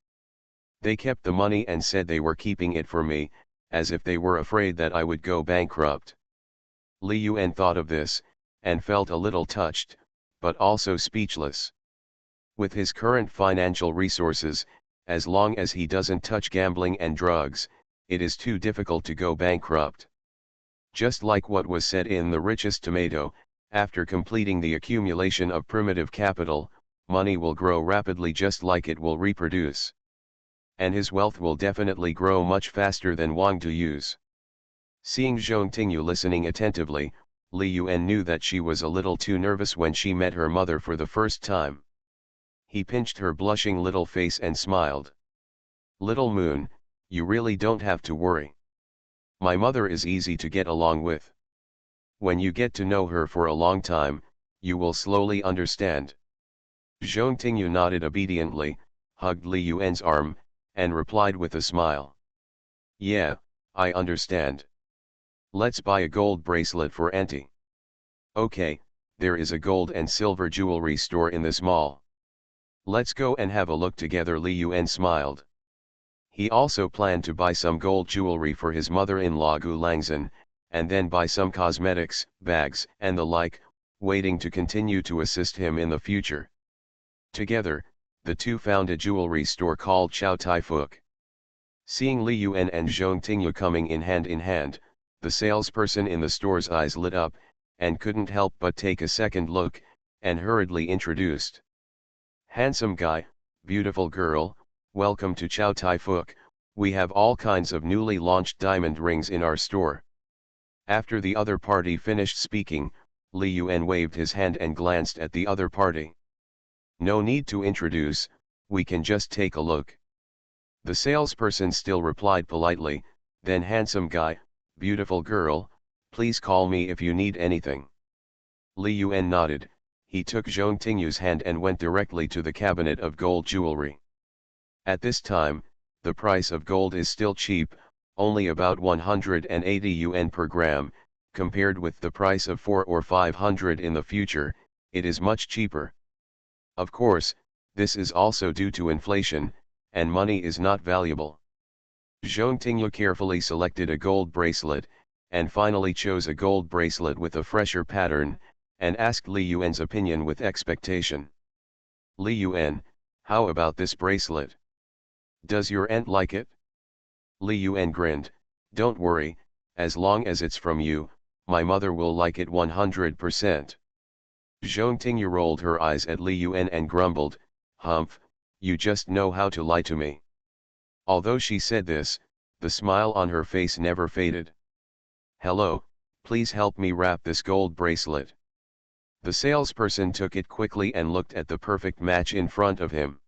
They kept the money and said they were keeping it for me, as if they were afraid that I would go bankrupt. Li Yuan thought of this, and felt a little touched, but also speechless. With his current financial resources, as long as he doesn't touch gambling and drugs, it is too difficult to go bankrupt. Just like what was said in The Richest Tomato, after completing the accumulation of primitive capital, money will grow rapidly just like it will reproduce. And his wealth will definitely grow much faster than Wang Duyu's. Seeing Zhong Tingyu listening attentively, Li Yuan knew that she was a little too nervous when she met her mother for the first time. He pinched her blushing little face and smiled. Little Moon, you really don't have to worry. My mother is easy to get along with. When you get to know her for a long time, you will slowly understand. Zhong Tingyu nodded obediently, hugged Li Yuan's arm, and replied with a smile. Yeah, I understand. Let's buy a gold bracelet for Auntie. Okay, there is a gold and silver jewelry store in this mall. Let's go and have a look together. Li Yuan smiled. He also planned to buy some gold jewelry for his mother-in-law Gu Langzhen, and then buy some cosmetics, bags, and the like, waiting to continue to assist him in the future. Together, the two found a jewelry store called Chow Tai Fook. Seeing Li Yuan and Zhong Tingyu coming in hand, the salesperson in the store's eyes lit up, and couldn't help but take a second look, and hurriedly introduced. Handsome guy, beautiful girl, welcome to Chow Tai Fook, we have all kinds of newly launched diamond rings in our store. After the other party finished speaking, Li Yuan waved his hand and glanced at the other party. No need to introduce, we can just take a look. The salesperson still replied politely, then handsome guy, beautiful girl, please call me if you need anything. Li Yuan nodded, he took Zhong Tingyu's hand and went directly to the cabinet of gold jewelry. At this time, the price of gold is still cheap, only about 180 yuan per gram, compared with the price of 4 or 500 in the future, it is much cheaper. Of course, this is also due to inflation, and money is not valuable. Zhong Tingyu carefully selected a gold bracelet, and finally chose a gold bracelet with a fresher pattern, and asked Li Yuan's opinion with expectation. Li Yuan, how about this bracelet? Does your aunt like it? Li Yuan grinned, don't worry, as long as it's from you, my mother will like it 100%. Zhong Tingyu rolled her eyes at Li Yuan and grumbled, humph, you just know how to lie to me. Although she said this, the smile on her face never faded. Hello, please help me wrap this gold bracelet. The salesperson took it quickly and looked at the perfect match in front of him.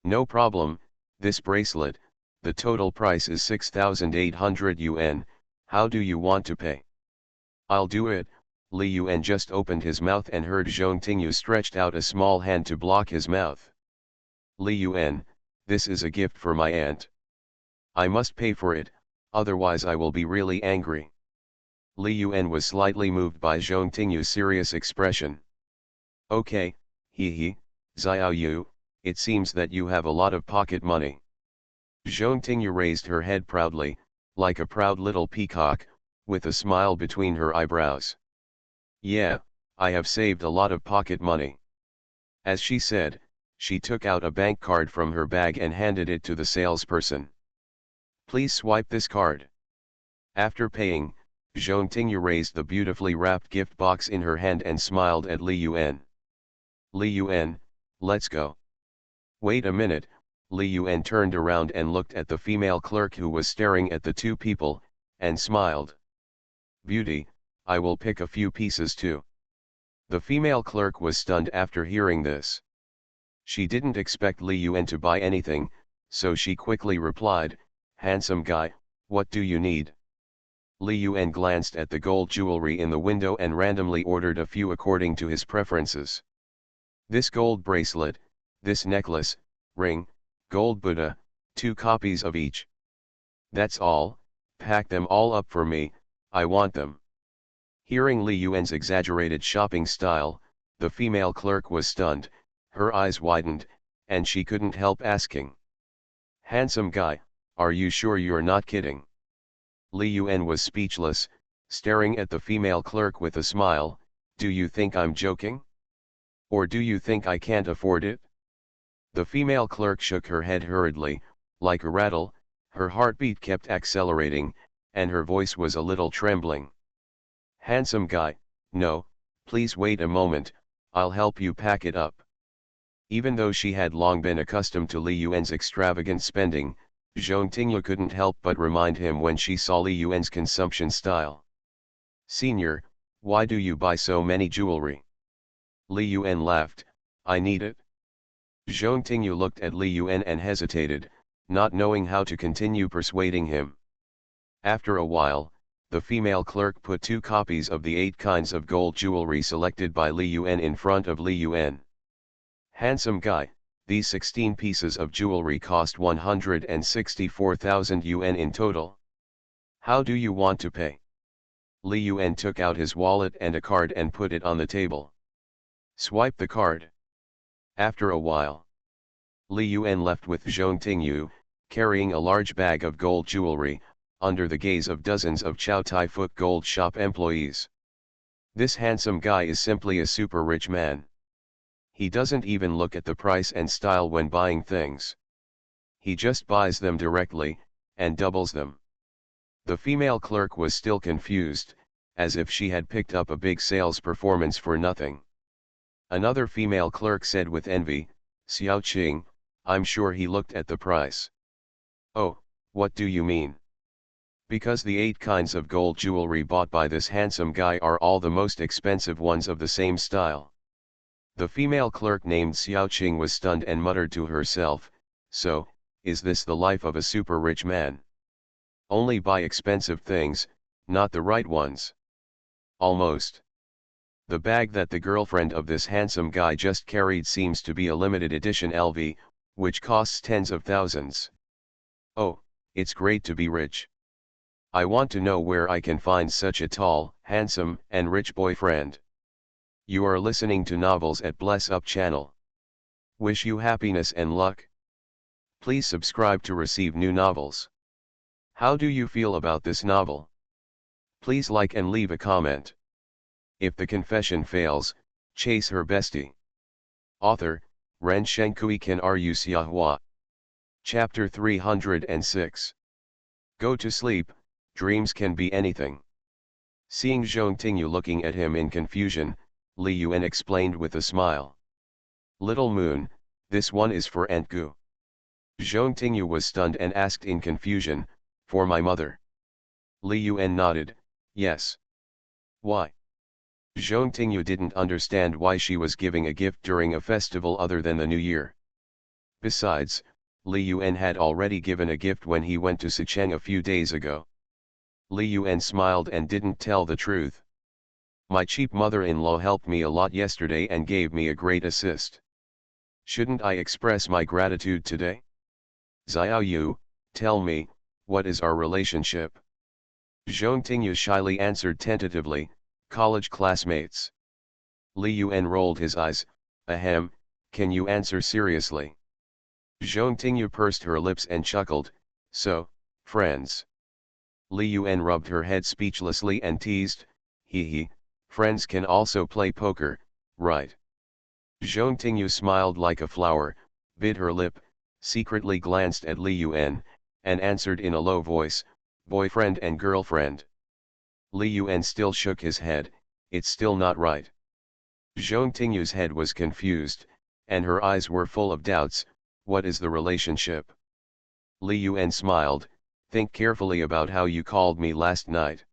No problem, this bracelet, the total price is 6,800 yuan, how do you want to pay? I'll do it. Li Yuan just opened his mouth and heard Zhong Tingyu stretched out a small hand to block his mouth. Li Yuan, this is a gift for my aunt. I must pay for it, otherwise I will be really angry. Li Yuan was slightly moved by Zhong Tingyu's serious expression. Okay, he, Xiao Yu, it seems that you have a lot of pocket money. Zhong Tingyu raised her head proudly, like a proud little peacock, with a smile between her eyebrows. Yeah, I have saved a lot of pocket money. As she said, she took out a bank card from her bag and handed it to the salesperson. Please swipe this card. After paying, Zhong Tingyu raised the beautifully wrapped gift box in her hand and smiled at Li Yuan. Li Yuan, let's go. Wait a minute, Li Yuan turned around and looked at the female clerk who was staring at the two people, and smiled. Beauty, I will pick a few pieces too. The female clerk was stunned after hearing this. She didn't expect Li Yuan to buy anything, so she quickly replied, handsome guy, what do you need? Li Yuan glanced at the gold jewelry in the window and randomly ordered a few according to his preferences. This gold bracelet, this necklace, ring, gold Buddha, 2 copies of each. That's all, pack them all up for me, I want them. Hearing Li Yuan's exaggerated shopping style, the female clerk was stunned, her eyes widened, and she couldn't help asking. Handsome guy, are you sure you're not kidding? Li Yuan was speechless, staring at the female clerk with a smile, do you think I'm joking? Or do you think I can't afford it? The female clerk shook her head hurriedly, like a rattle, her heartbeat kept accelerating, and her voice was a little trembling. Handsome guy, no, please wait a moment, I'll help you pack it up. Even though she had long been accustomed to Li Yuan's extravagant spending, Zhong Tingyu couldn't help but remind him when she saw Li Yuan's consumption style. Senior, why do you buy so many jewelry? Li Yuan laughed, I need it. Zhong Tingyu looked at Li Yuan and hesitated, not knowing how to continue persuading him. After a while, the female clerk put 2 copies of the 8 kinds of gold jewelry selected by Li Yuan in front of Li Yuan. Handsome guy, these 16 pieces of jewelry cost 164,000 yuan in total. How do you want to pay? Li Yuan took out his wallet and a card and put it on the table. Swipe the card. After a while, Li Yuan left with Zhong Tingyu, carrying a large bag of gold jewelry, under the gaze of dozens of Chow Tai Fook gold shop employees. This handsome guy is simply a super rich man. He doesn't even look at the price and style when buying things. He just buys them directly, and doubles them. The female clerk was still confused, as if she had picked up a big sales performance for nothing. Another female clerk said with envy, Xiao Qing, I'm sure he looked at the price. Oh, what do you mean? Because the 8 kinds of gold jewelry bought by this handsome guy are all the most expensive ones of the same style. The female clerk named Xiao Qing was stunned and muttered to herself, so, is this the life of a super rich man? Only buy expensive things, not the right ones. Almost. The bag that the girlfriend of this handsome guy just carried seems to be a limited edition LV, which costs tens of thousands. Oh, it's great to be rich. I want to know where I can find such a tall, handsome, and rich boyfriend. You are listening to Novels at Bless Up channel. Wish you happiness and luck. Please subscribe to receive new novels. How do you feel about this novel? Please like and leave a comment. If the confession fails, chase her bestie. Author, Reincarnation. Chapter 306. Go to sleep, dreams can be anything. Seeing Zhong Tingyu looking at him in confusion, Li Yuan explained with a smile. Little Moon, this one is for Aunt Gu. Zhong Tingyu was stunned and asked in confusion, for my mother. Li Yuan nodded, yes. Why? Zhong Tingyu didn't understand why she was giving a gift during a festival other than the New Year. Besides, Li Yuan had already given a gift when he went to Sicheng a few days ago. Li Yuan smiled and didn't tell the truth. My cheap mother-in-law helped me a lot yesterday and gave me a great assist. Shouldn't I express my gratitude today? Xiao Yu, tell me, what is our relationship? Zhong Tingyu shyly answered tentatively, college classmates. Li Yuan rolled his eyes, ahem, can you answer seriously? Zhong Tingyu pursed her lips and chuckled, so, friends. Li Yuan rubbed her head speechlessly and teased, hee, friends can also play poker, right? Zhong Tingyu smiled like a flower, bit her lip, secretly glanced at Li Yuan, and answered in a low voice, boyfriend and girlfriend. Li Yuan still shook his head, it's still not right. Zhong Tingyu's head was confused, and her eyes were full of doubts, what is the relationship? Li Yuan smiled, think carefully about how you called me last night.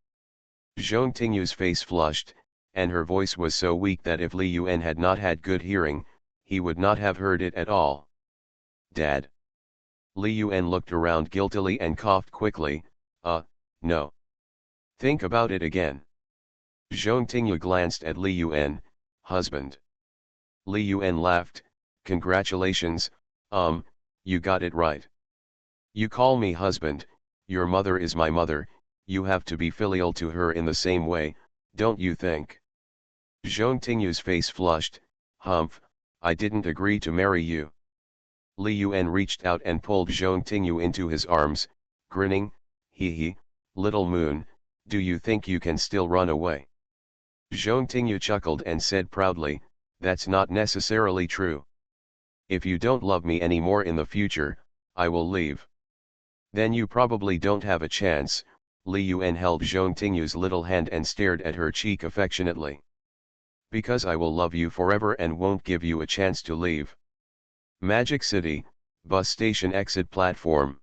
Zhong Tingyu's face flushed, and her voice was so weak that if Li Yuan had not had good hearing, he would not have heard it at all. Dad. Li Yuan looked around guiltily and coughed quickly, no. Think about it again. Zhong Tingyu glanced at Li Yuan, husband. Li Yuan laughed, congratulations, you got it right. You call me husband, your mother is my mother, you have to be filial to her in the same way, don't you think? Zhong Tingyu's face flushed, humph, I didn't agree to marry you. Li Yuan reached out and pulled Zhong Tingyu into his arms, grinning, hee, little moon, do you think you can still run away? Zhong Tingyu chuckled and said proudly, that's not necessarily true. If you don't love me anymore in the future, I will leave. Then you probably don't have a chance. Li Yuan held Zhong Tingyu's little hand and stared at her cheek affectionately. Because I will love you forever and won't give you a chance to leave. Magic City, bus station exit platform.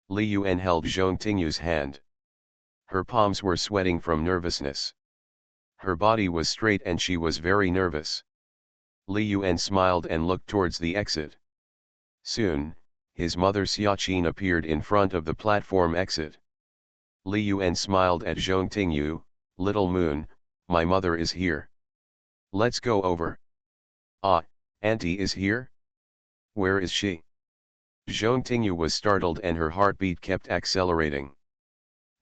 Li Yuan held Zhong Tingyu's hand. Her palms were sweating from nervousness. Her body was straight and she was very nervous. Li Yuan smiled and looked towards the exit. Soon, his mother Xiaqin appeared in front of the platform exit. Li Yuan smiled at Zhong Tingyu, little moon, my mother is here. Let's go over. Ah, auntie is here? Where is she? Zhong Tingyu was startled and her heartbeat kept accelerating.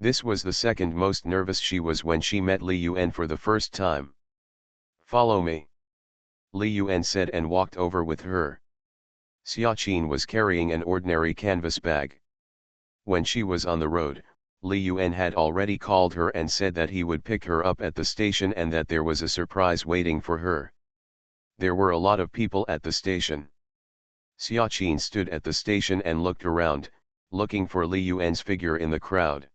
This was the second most nervous she was when she met Li Yuan for the first time. Follow me. Li Yuan said and walked over with her. Xiaqin was carrying an ordinary canvas bag. When she was on the road, Li Yuan had already called her and said that he would pick her up at the station and that there was a surprise waiting for her. There were a lot of people at the station. Xiaqin stood at the station and looked around, looking for Li Yuan's figure in the crowd.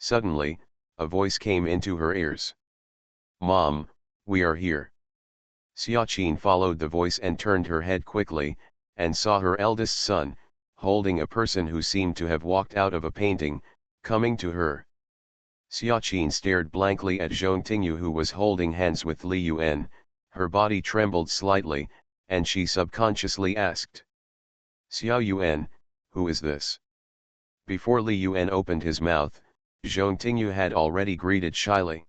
Suddenly, a voice came into her ears. Mom, we are here. Xiaqin followed the voice and turned her head quickly, and saw her eldest son, holding a person who seemed to have walked out of a painting, coming to her. Xiaqin stared blankly at Zhong Tingyu who was holding hands with Li Yuan, her body trembled slightly, and she subconsciously asked. Xiao Yuan, who is this? Before Li Yuan opened his mouth, Zhong Tingyu had already greeted shyly.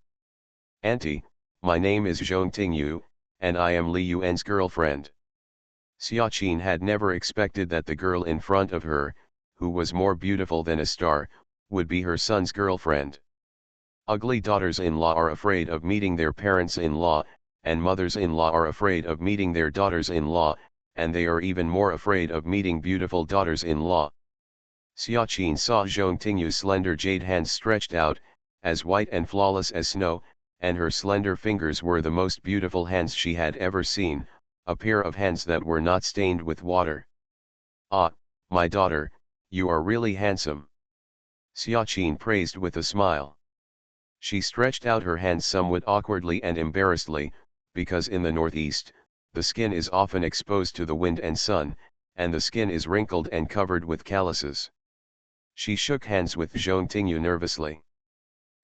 Auntie, My name is Zhong Tingyu, and I am Li Yuan's girlfriend. Xiaqin had never expected that the girl in front of her, who was more beautiful than a star, would be her son's girlfriend. Ugly daughters-in-law are afraid of meeting their parents-in-law, and mothers-in-law are afraid of meeting their daughters-in-law, and they are even more afraid of meeting beautiful daughters-in-law. Xiaqin saw Zhong Tingyu's slender jade hands stretched out, as white and flawless as snow, and her slender fingers were the most beautiful hands she had ever seen, a pair of hands that were not stained with water. "Ah, my daughter, you are really handsome," Xiaqin praised with a smile. She stretched out her hands somewhat awkwardly and embarrassedly, because in the northeast, the skin is often exposed to the wind and sun, and the skin is wrinkled and covered with calluses. She shook hands with Zhong Tingyu nervously.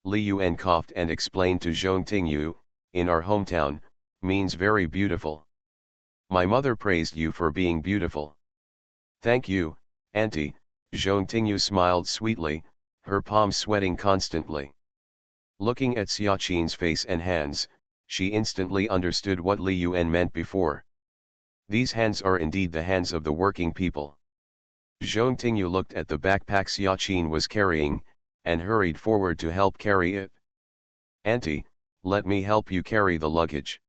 Li Yuan coughed and explained to Zhong Tingyu, "In our hometown," means very beautiful. My mother praised you for being beautiful. Thank you, Auntie, Zhong Tingyu smiled sweetly, her palms sweating constantly. Looking at Xiaqin's face and hands, she instantly understood what Li Yuan meant before. These hands are indeed the hands of the working people. Zhong Tingyu looked at the backpack Xiaqin was carrying, and hurried forward to help carry it. Auntie, let me help you carry the luggage.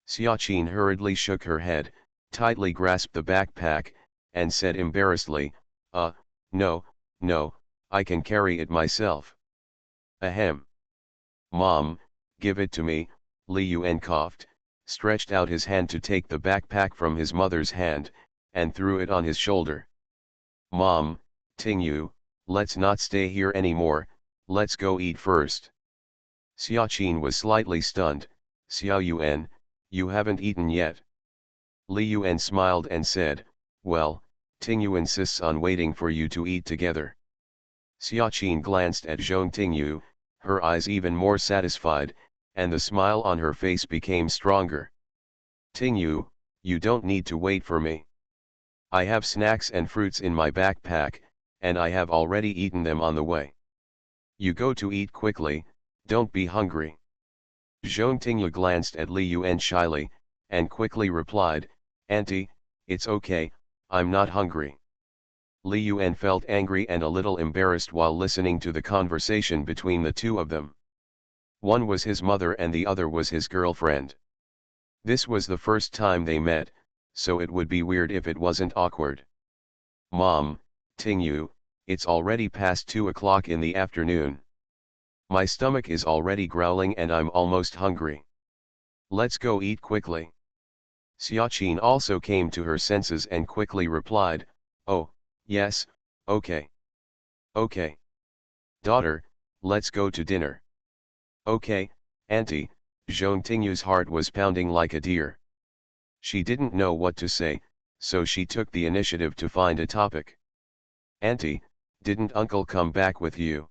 Xiaqin hurriedly shook her head, tightly grasped the backpack, and said embarrassedly, no, no, I can carry it myself. Ahem. Mom, give it to me, Li Yuan coughed, stretched out his hand to take the backpack from his mother's hand, and threw it on his shoulder. Mom, Tingyu, let's not stay here anymore, let's go eat first. Xiaqin was slightly stunned. Xiao Yuan, you haven't eaten yet. Li Yuan smiled and said, well, Tingyu insists on waiting for you to eat together. Xiaqin glanced at Zhong Tingyu, her eyes even more satisfied, and the smile on her face became stronger. Tingyu, you don't need to wait for me. I have snacks and fruits in my backpack, and I have already eaten them on the way. You go to eat quickly, don't be hungry. Zhong Tingyu glanced at Li Yuan shyly, and quickly replied, Auntie, it's okay, I'm not hungry. Li Yuan felt angry and a little embarrassed while listening to the conversation between the two of them. One was his mother and the other was his girlfriend. This was the first time they met, so it would be weird if it wasn't awkward. Mom, Tingyu, it's already past 2 o'clock in the afternoon. My stomach is already growling and I'm almost hungry. Let's go eat quickly. Xiaqin also came to her senses and quickly replied, oh, yes, okay. Okay. Daughter, let's go to dinner. Okay, Auntie, Zhong Tingyu's heart was pounding like a deer. She didn't know what to say, so she took the initiative to find a topic. Auntie, didn't Uncle come back with you?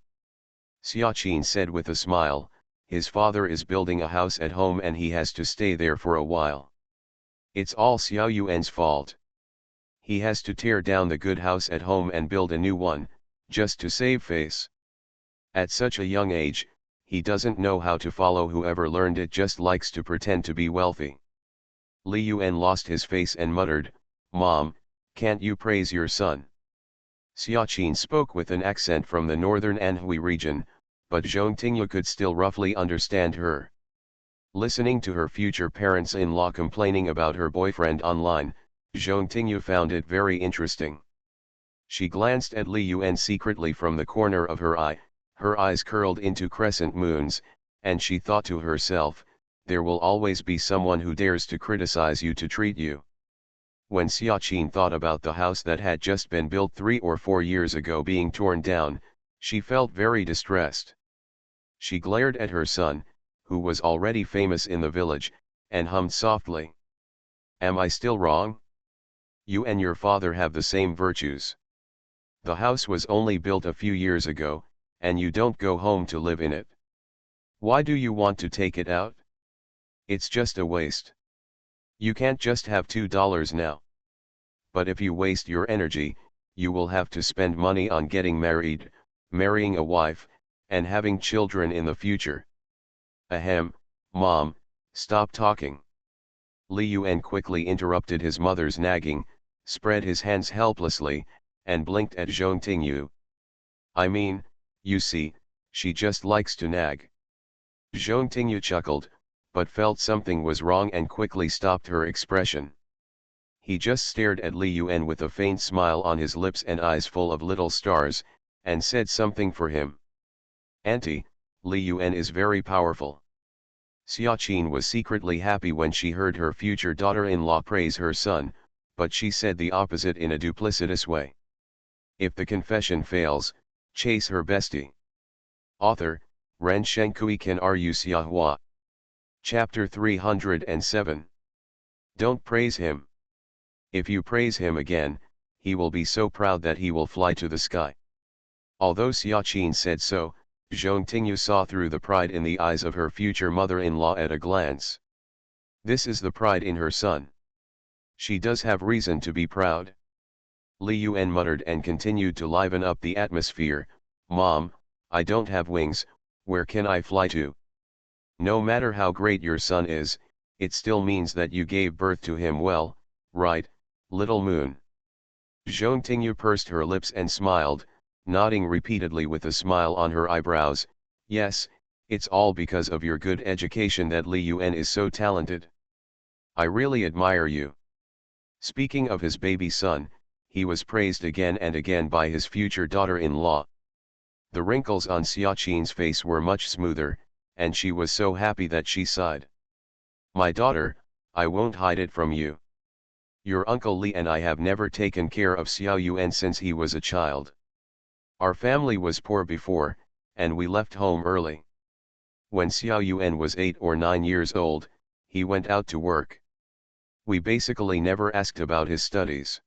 Xiaqin said with a smile, his father is building a house at home and he has to stay there for a while. It's all Xiao Yuan's fault. He has to tear down the good house at home and build a new one, just to save face. At such a young age, he doesn't know how to follow whoever learned it, just likes to pretend to be wealthy. Li Yuan lost his face and muttered, Mom, can't you praise your son? Xiaqin spoke with an accent from the northern Anhui region, but Zhong Tingyu could still roughly understand her. Listening to her future parents-in-law complaining about her boyfriend online, Zhong Tingyu found it very interesting. She glanced at Li Yuan secretly from the corner of her eye, her eyes curled into crescent moons, and she thought to herself, there will always be someone who dares to criticize you to treat you. When Xiaqin thought about the house that had just been built 3 or 4 years ago being torn down, she felt very distressed. She glared at her son, who was already famous in the village, and hummed softly. Am I still wrong? You and your father have the same virtues. The house was only built a few years ago, and you don't go home to live in it. Why do you want to take it out? It's just a waste. You can't just have $2 now. But if you waste your energy, you will have to spend money on getting married, marrying a wife, and having children in the future. Ahem, Mom, Stop talking. Li Yuan quickly interrupted his mother's nagging, spread his hands helplessly, and blinked at Zhong Tingyu. I mean, you see, she just likes to nag. Zhong Tingyu chuckled, but felt something was wrong and quickly stopped her expression. He just stared at Li Yuan with a faint smile on his lips and eyes full of little stars, and said something for him. Auntie, Li Yuan is very powerful. Xiaqin was secretly happy when she heard her future daughter-in-law praise her son, but she said the opposite in a duplicitous way. If the confession fails, chase her bestie. Author, Ren Shenkui Kan Ru Xiahua. Chapter 307. Don't praise him. If you praise him again, he will be so proud that he will fly to the sky. Although Xiaqin said so, Zhong Tingyu saw through the pride in the eyes of her future mother-in-law at a glance. This is the pride in her son. She does have reason to be proud. Li Yuan muttered and continued to liven up the atmosphere. Mom, I don't have wings, where can I fly to? No matter how great your son is, it still means that you gave birth to him well, right, little moon? Zhong Tingyu pursed her lips and smiled, nodding repeatedly with a smile on her eyebrows. Yes, it's all because of your good education that Li Yuan is so talented. I really admire you. Speaking of his baby son, he was praised again and again by his future daughter-in-law. The wrinkles on Xiaqin's face were much smoother, and she was so happy that she sighed. My daughter, I won't hide it from you. Your uncle Li and I have never taken care of Xiao Yuan since he was a child. Our family was poor before, and we left home early. When Xiao Yuan was 8 or 9 years old, he went out to work. We basically never asked about his studies.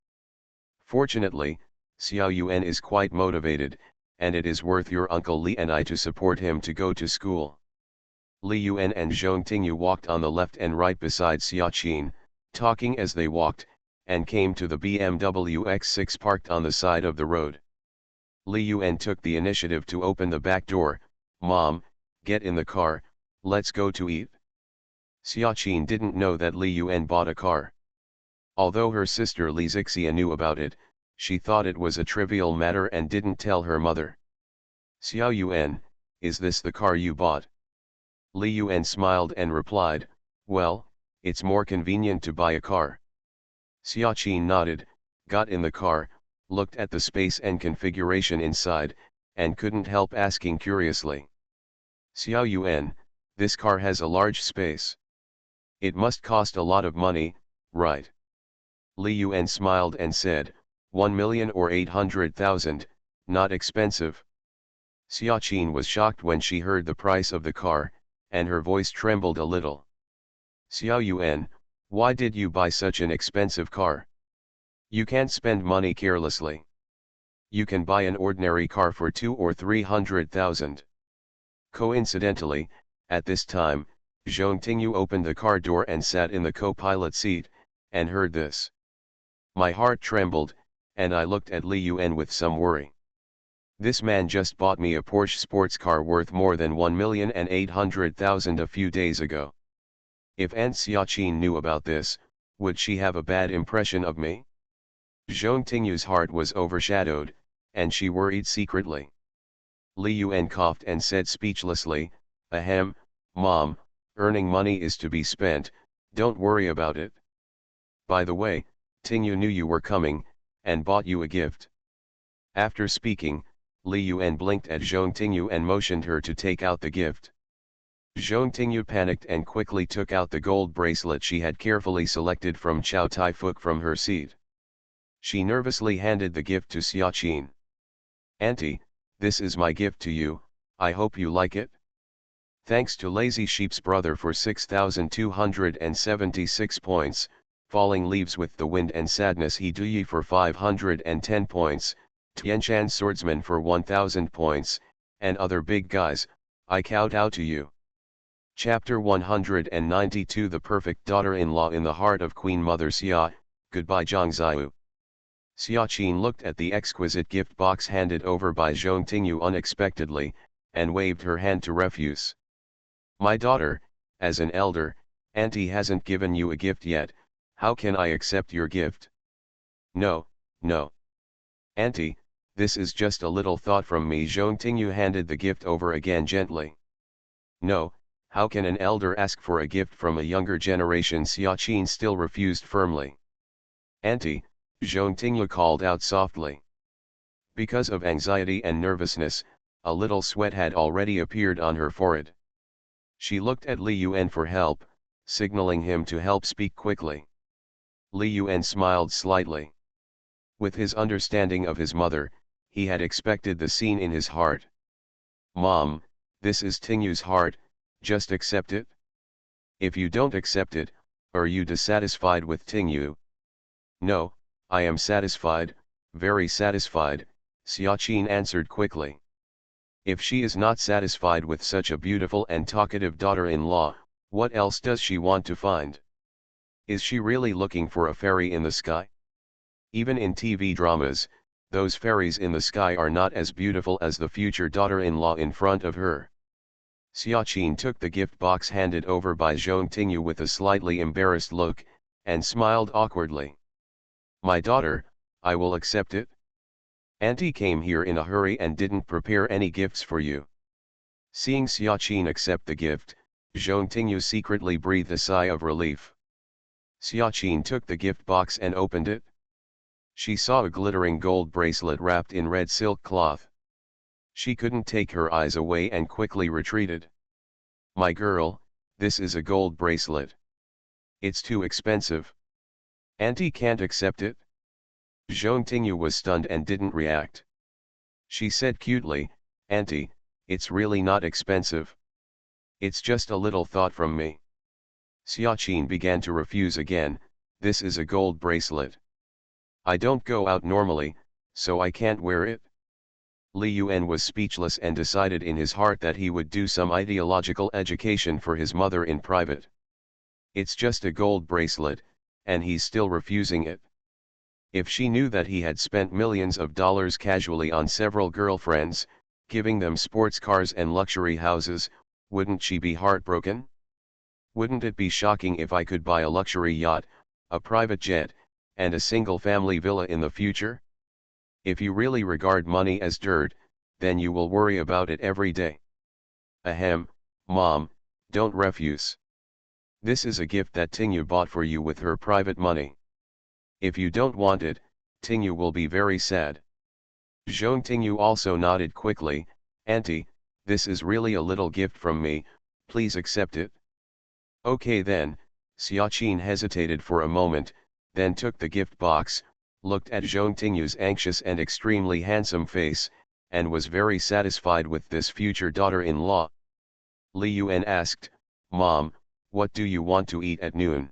Fortunately, Xiao Yuan is quite motivated, and it is worth your uncle Li and I to support him to go to school. Li Yuan and Zhong Tingyu walked on the left and right beside Xiaqin, talking as they walked, and came to the BMW X6 parked on the side of the road. Li Yuan took the initiative to open the back door. Mom, get in the car, let's go to eat. Xiaqin didn't know that Li Yuan bought a car. Although her sister Li Zixia knew about it, she thought it was a trivial matter and didn't tell her mother. Xiao Yuan, is this the car you bought? Li Yuan smiled and replied, well, it's more convenient to buy a car. Xiaqin nodded, got in the car, looked at the space and configuration inside, and couldn't help asking curiously. Xiao Yuan, this car has a large space. It must cost a lot of money, right? Li Yuan smiled and said, 1 million or 800,000, not expensive. Xiaqin was shocked when she heard the price of the car, and her voice trembled a little. Xiao Yuan, why did you buy such an expensive car? You can't spend money carelessly. You can buy an ordinary car for 200,000 or 300,000. Coincidentally, at this time, Zhong Tingyu opened the car door and sat in the co-pilot seat, and heard this. My heart trembled, and I looked at Li Yuan with some worry. This man just bought me a Porsche sports car worth more than 1,800,000 a few days ago. If Aunt Xiaqin knew about this, would she have a bad impression of me? Zhong Tingyu's heart was overshadowed, and she worried secretly. Li Yuan coughed and said speechlessly, ahem, Mom, earning money is to be spent, don't worry about it. By the way, Tingyu knew you were coming, and bought you a gift. After speaking, Li Yuan blinked at Zhong Tingyu and motioned her to take out the gift. Zhong Tingyu panicked and quickly took out the gold bracelet she had carefully selected from Chow Tai Fook from her seat. She nervously handed the gift to Xiaqin. Auntie, this is my gift to you, I hope you like it. Thanks to Lazy Sheep's brother for 6,276 points, Falling Leaves with the Wind and Sadness He Do Ye for 510 points, Tianshan Swordsman for 1,000 points, and other big guys, I kowtow to you. Chapter 192 The Perfect Daughter-in-Law in the Heart of Queen Mother Xia, Goodbye Zhangziu. Xiaqin looked at the exquisite gift box handed over by Zhong Tingyu unexpectedly, and waved her hand to refuse. My daughter, as an elder, Auntie hasn't given you a gift yet, how can I accept your gift? No, no. Auntie, this is just a little thought from me. Zhong Tingyu handed the gift over again gently. No, how can an elder ask for a gift from a younger generation? Xiaqin still refused firmly. Auntie, Zhong Tingyu called out softly. Because of anxiety and nervousness, a little sweat had already appeared on her forehead. She looked at Li Yuan for help, signaling him to help speak quickly. Li Yuan smiled slightly. With his understanding of his mother, he had expected the scene in his heart. Mom, this is Tingyu's heart, just accept it. If you don't accept it, are you dissatisfied with Tingyu? No, I am satisfied, very satisfied, Xiaqin answered quickly. If she is not satisfied with such a beautiful and talkative daughter-in-law, what else does she want to find? Is she really looking for a fairy in the sky? Even in TV dramas, those fairies in the sky are not as beautiful as the future daughter-in-law in front of her. Xiaqin took the gift box handed over by Zhong Tingyu with a slightly embarrassed look, and smiled awkwardly. My daughter, I will accept it. Auntie came here in a hurry and didn't prepare any gifts for you. Seeing Xiaqin accept the gift, Zhong Tingyu secretly breathed a sigh of relief. Xiaqin took the gift box and opened it. She saw a glittering gold bracelet wrapped in red silk cloth. She couldn't take her eyes away and quickly retreated. My girl, this is a gold bracelet. It's too expensive. Auntie can't accept it. Zhong Tingyu was stunned and didn't react. She said cutely, Auntie, it's really not expensive. It's just a little thought from me. Xiaqin began to refuse again, this is a gold bracelet. I don't go out normally, so I can't wear it. Li Yuan was speechless and decided in his heart that he would do some ideological education for his mother in private. It's just a gold bracelet, and he's still refusing it. If she knew that he had spent millions of dollars casually on several girlfriends, giving them sports cars and luxury houses, wouldn't she be heartbroken? Wouldn't it be shocking if I could buy a luxury yacht, a private jet, and a single-family villa in the future? If you really regard money as dirt, then you will worry about it every day. Ahem, Mom, don't refuse. This is a gift that Tingyu bought for you with her private money. If you don't want it, Tingyu will be very sad. Zhong Tingyu also nodded quickly, Auntie, this is really a little gift from me, please accept it. Okay then, Xiaqin hesitated for a moment, then took the gift box, looked at Zhong Tingyu's anxious and extremely handsome face, and was very satisfied with this future daughter-in-law. Li Yuan asked, Mom, what do you want to eat at noon?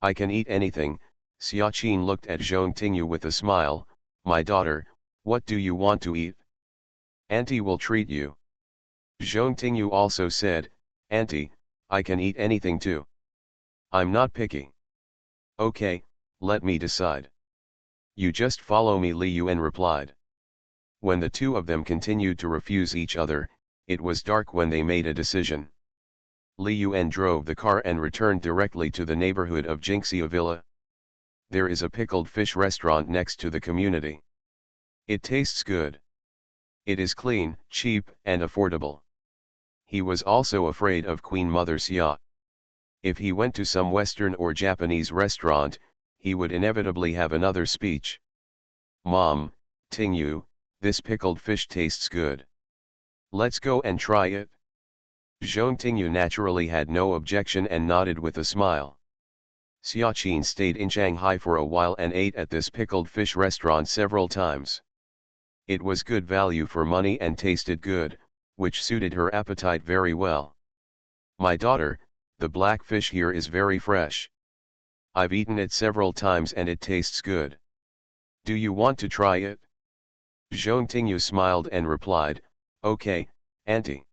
I can eat anything. Xiaqin looked at Zhong Tingyu with a smile, my daughter, what do you want to eat? Auntie will treat you. Zhong Tingyu also said, Auntie, I can eat anything too. I'm not picky. Okay, let me decide. You just follow me, Li Yuan replied. When the two of them continued to refuse each other, it was dark when they made a decision. Li Yuan drove the car and returned directly to the neighborhood of Jinxia Villa. There is a pickled fish restaurant next to the community. It tastes good. It is clean, cheap, and affordable. He was also afraid of Queen Mother Xia. If he went to some Western or Japanese restaurant, he would inevitably have another speech. Mom, Tingyu, this pickled fish tastes good. Let's go and try it. Zhong Tingyu naturally had no objection and nodded with a smile. Xiaqin stayed in Shanghai for a while and ate at this pickled fish restaurant several times. It was good value for money and tasted good, which suited her appetite very well. My daughter, the black fish here is very fresh. I've eaten it several times and it tastes good. Do you want to try it? Zhong Tingyu smiled and replied, okay, Auntie.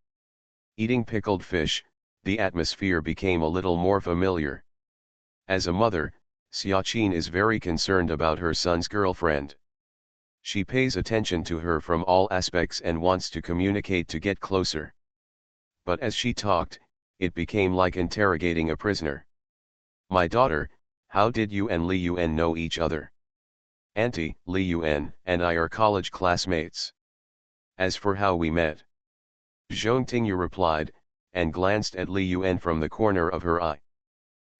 Eating pickled fish, the atmosphere became a little more familiar. As a mother, Xiaqin is very concerned about her son's girlfriend. She pays attention to her from all aspects and wants to communicate to get closer. But as she talked, it became like interrogating a prisoner. My daughter, how did you and Li Yuan know each other? Auntie, Li Yuan and I are college classmates. As for how we met, Zhong Tingyu replied, and glanced at Li Yuan from the corner of her eye.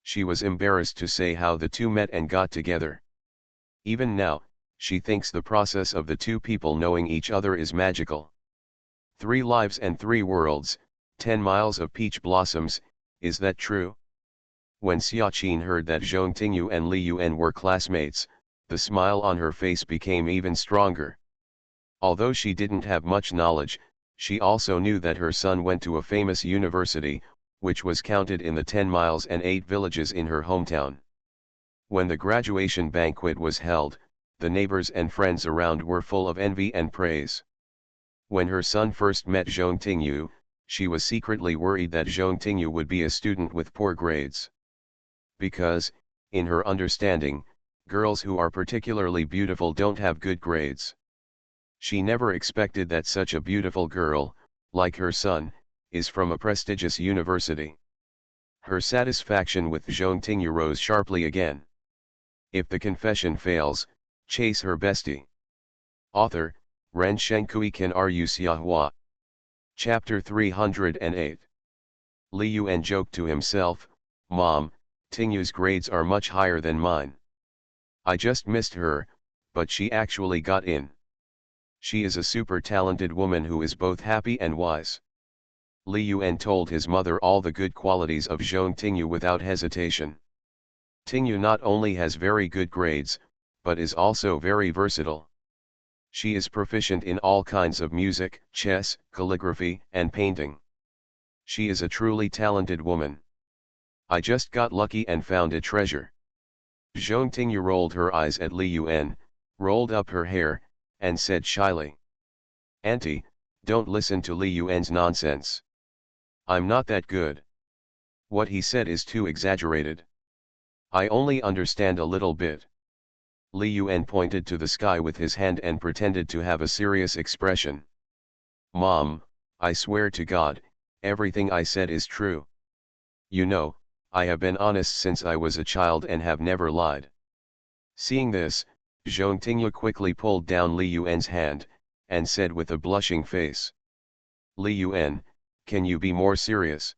She was embarrassed to say how the two met and got together. Even now, she thinks the process of the two people knowing each other is magical. 3 lives and 3 worlds, 10 miles of peach blossoms, is that true? When Xiaqin heard that Zhong Tingyu and Li Yuan were classmates, the smile on her face became even stronger. Although she didn't have much knowledge, she also knew that her son went to a famous university, which was counted in the 10 miles and 8 villages in her hometown. When the graduation banquet was held, the neighbors and friends around were full of envy and praise. When her son first met Zhong Tingyu, she was secretly worried that Zhong Tingyu would be a student with poor grades. Because, in her understanding, girls who are particularly beautiful don't have good grades. She never expected that such a beautiful girl, like her son, is from a prestigious university. Her satisfaction with Zhong Tingyu rose sharply again. If the confession fails, chase her bestie. Author, Ren Shenkui Kan Ru Xiahua. Chapter 308. Li Yuan joked to himself, Mom, Tingyu's grades are much higher than mine. I just missed her, but she actually got in. She is a super talented woman who is both happy and wise. Li Yuan told his mother all the good qualities of Zhong Tingyu without hesitation. Tingyu not only has very good grades, but is also very versatile. She is proficient in all kinds of music, chess, calligraphy, and painting. She is a truly talented woman. I just got lucky and found a treasure. Zhong Tingyu rolled her eyes at Li Yuan, rolled up her hair, and said shyly, Auntie, don't listen to Li Yuan's nonsense. I'm not that good. What he said is too exaggerated. I only understand a little bit. Li Yuan pointed to the sky with his hand and pretended to have a serious expression. Mom, I swear to God, everything I said is true. You know, I have been honest since I was a child and have never lied. Seeing this, Zhong Tingyu quickly pulled down Li Yuan's hand, and said with a blushing face, Li Yuan, can you be more serious?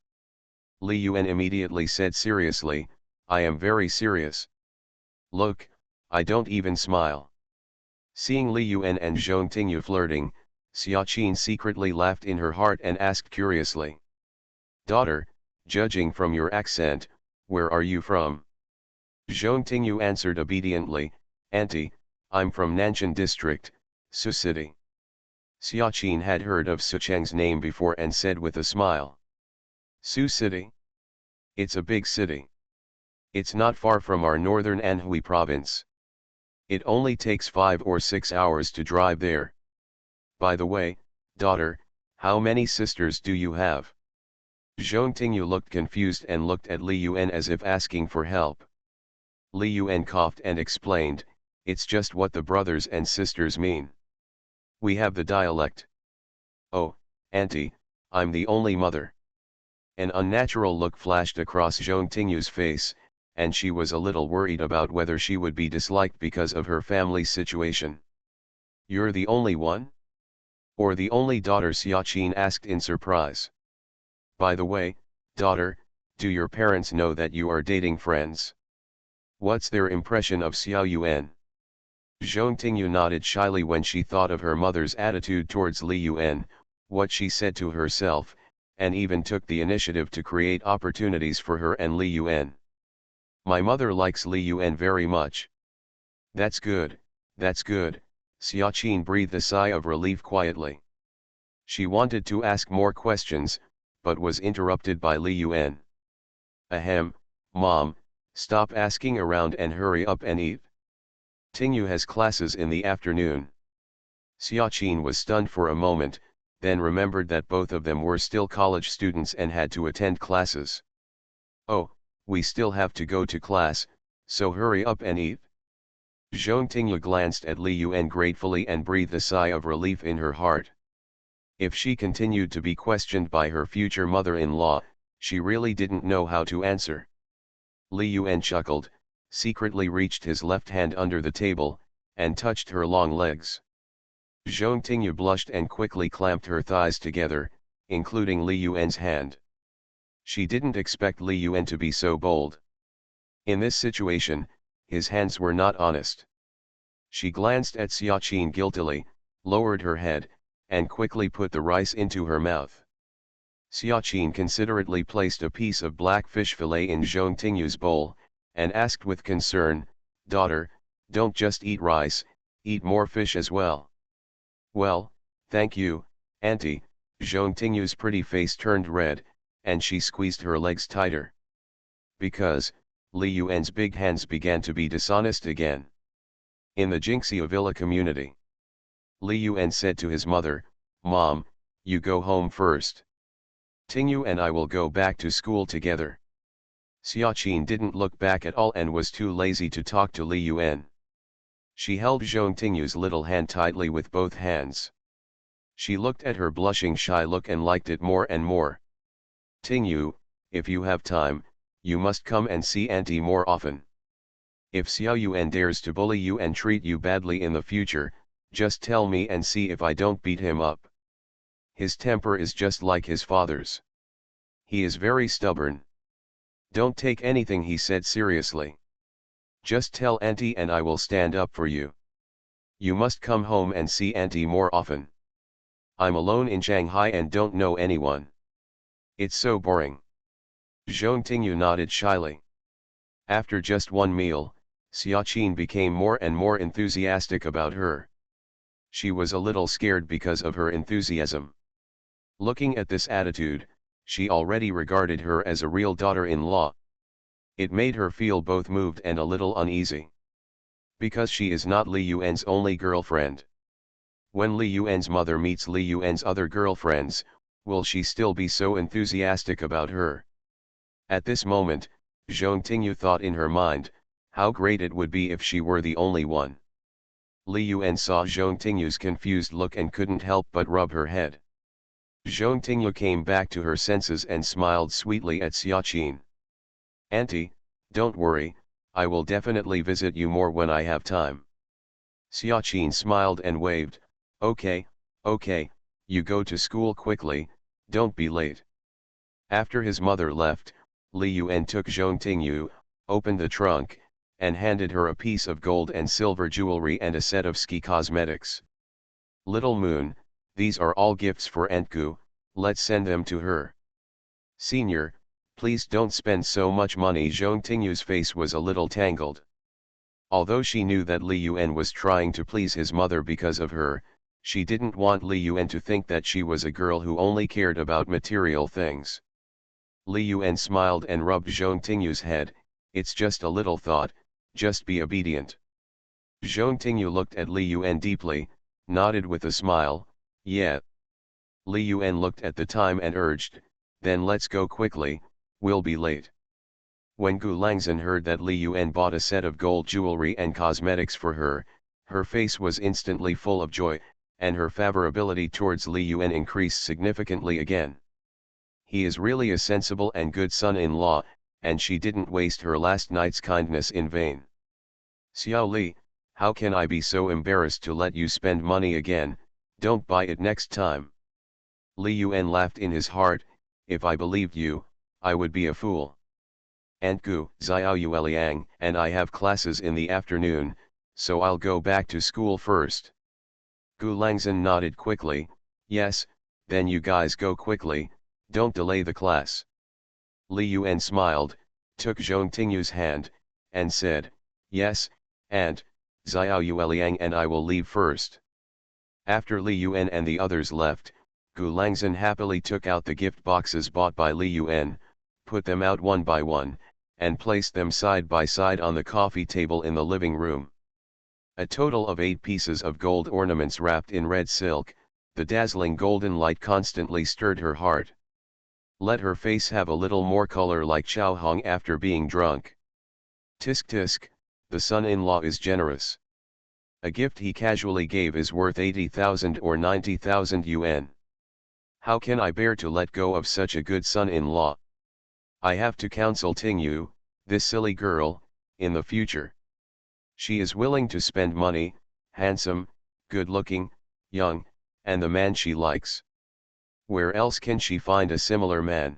Li Yuan immediately said seriously, I am very serious. Look, I don't even smile. Seeing Li Yuan and Zhong Tingyu flirting, Xiaqin secretly laughed in her heart and asked curiously, Daughter, judging from your accent, where are you from? Zhong Tingyu answered obediently, Auntie, I'm from Nanshan district, Su City. Xiaqin had heard of Sucheng's name before and said with a smile, Su City? It's a big city. It's not far from our northern Anhui province. It only takes 5 or 6 hours to drive there. By the way, daughter, how many sisters do you have? Zhong Tingyu looked confused and looked at Li Yuan as if asking for help. Li Yuan coughed and explained, it's just what the brothers and sisters mean. We have the dialect. Oh, Auntie, I'm the only mother. An unnatural look flashed across Zhong Tingyu's face, and she was a little worried about whether she would be disliked because of her family's situation. You're the only one? Or the only daughter? Xiaqin asked in surprise. By the way, daughter, do your parents know that you are dating friends? What's their impression of Xiao Yuan? Zhong Tingyu nodded shyly when she thought of her mother's attitude towards Li Yuan, what she said to herself, and even took the initiative to create opportunities for her and Li Yuan. My mother likes Li Yuan very much. That's good, Xiaqin breathed a sigh of relief quietly. She wanted to ask more questions, but was interrupted by Li Yuan. Ahem, Mom, stop asking around and hurry up and eat. Tingyu has classes in the afternoon. Xiaqin was stunned for a moment, then remembered that both of them were still college students and had to attend classes. Oh, we still have to go to class, so hurry up and eat. Zhong Tingyu glanced at Li Yuan gratefully and breathed a sigh of relief in her heart. If she continued to be questioned by her future mother-in-law, She really didn't know how to answer. Li Yuan chuckled, secretly reached his left hand under the table, and touched her long legs. Zhong Tingyu blushed and quickly clamped her thighs together, including Li Yuan's hand. She didn't expect Li Yuan to be so bold. In this situation, his hands were not honest. She glanced at Xiaqin guiltily, lowered her head, and quickly put the rice into her mouth. Xiaqin considerately placed a piece of black fish fillet in Zhong Tingyu's bowl, and asked with concern, "Daughter, don't just eat rice, eat more fish as well." "Well, thank you, Auntie." Zhong Tingyu's pretty face turned red, and she squeezed her legs tighter. Because, Li Yuan's big hands began to be dishonest again. In the Jinxia Villa community, Li Yuan said to his mother, "Mom, you go home first. Tingyu and I will go back to school together." Xiaqin didn't look back at all and was too lazy to talk to Li Yuan. She held Zhong Tingyu's little hand tightly with both hands. She looked at her blushing shy look and liked it more and more. "Tingyu, if you have time, you must come and see Auntie more often. If Xiao Yuan dares to bully you and treat you badly in the future, just tell me and see if I don't beat him up. His temper is just like his father's. He is very stubborn. Don't take anything he said seriously. Just tell Auntie and I will stand up for you. You must come home and see Auntie more often. I'm alone in Shanghai and don't know anyone. It's so boring." Zhong Tingyu nodded shyly. After just one meal, Xiaqin became more and more enthusiastic about her. She was a little scared because of her enthusiasm. Looking at this attitude, she already regarded her as a real daughter-in-law. It made her feel both moved and a little uneasy. Because she is not Li Yuan's only girlfriend. When Li Yuan's mother meets Li Yuan's other girlfriends, will she still be so enthusiastic about her? At this moment, Zhong Tingyu thought in her mind, how great it would be if she were the only one. Li Yuan saw Zhong Tingyu's confused look and couldn't help but rub her head. Zhong Tingyu came back to her senses and smiled sweetly at Xiaqin. "Auntie, don't worry, I will definitely visit you more when I have time." Xiaqin smiled and waved, Okay, you go to school quickly, don't be late." After his mother left, Li Yuan took Zhong Tingyu, opened the trunk, and handed her a piece of gold and silver jewelry and a set of ski cosmetics. "Little Moon, these are all gifts for Entgu, let's send them to her." "Senior, please don't spend so much money." Zhong Tingyu's face was a little tangled. Although she knew that Li Yuan was trying to please his mother because of her, she didn't want Li Yuan to think that she was a girl who only cared about material things. Li Yuan smiled and rubbed Zhong Tingyu's head, "It's just a little thought, just be obedient." Zhong Tingyu looked at Li Yuan deeply, nodded with a smile, "Yeah." Li Yuan looked at the time and urged, "Then let's go quickly, we'll be late." When Gu Langzhen heard that Li Yuan bought a set of gold jewelry and cosmetics for her, her face was instantly full of joy, and her favorability towards Li Yuan increased significantly again. He is really a sensible and good son-in-law, and she didn't waste her last night's kindness in vain. "Xiao Li, how can I be so embarrassed to let you spend money again? Don't buy it next time." Li Yuan laughed in his heart, "If I believed you, I would be a fool. Entgu, Xiao Yueliang and I have classes in the afternoon, so I'll go back to school first." Gu Langzhen nodded quickly, "Yes, then you guys go quickly, don't delay the class." Li Yuan smiled, took Zhong Tingyu's hand, and said, "Yes, Aunt, Xiao Yueliang and I will leave first." After Li Yuan and the others left, Gu Langzhen happily took out the gift boxes bought by Li Yuan, put them out one by one, and placed them side by side on the coffee table in the living room. A total of 8 pieces of gold ornaments wrapped in red silk, the dazzling golden light constantly stirred her heart. Let her face have a little more color like Chao Hong after being drunk. Tisk tisk, the son-in-law is generous. A gift he casually gave is worth 80,000 or 90,000 yuan. How can I bear to let go of such a good son-in-law? I have to counsel Tingyu, this silly girl, in the future. She is willing to spend money, handsome, good-looking, young, and the man she likes. Where else can she find a similar man?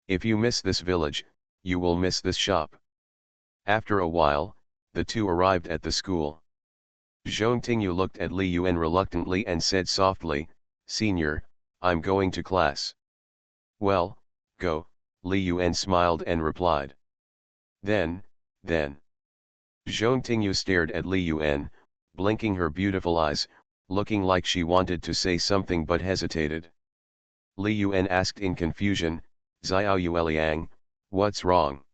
If you miss this village, you will miss this shop. After a while, the two arrived at the school. Zhong Tingyu looked at Li Yuan reluctantly and said softly, "Senior, I'm going to class." "Well, go," Li Yuan smiled and replied. Then. Zhong Tingyu stared at Li Yuan, blinking her beautiful eyes, looking like she wanted to say something but hesitated. Li Yuan asked in confusion, "Xiao Yueliang, what's wrong?"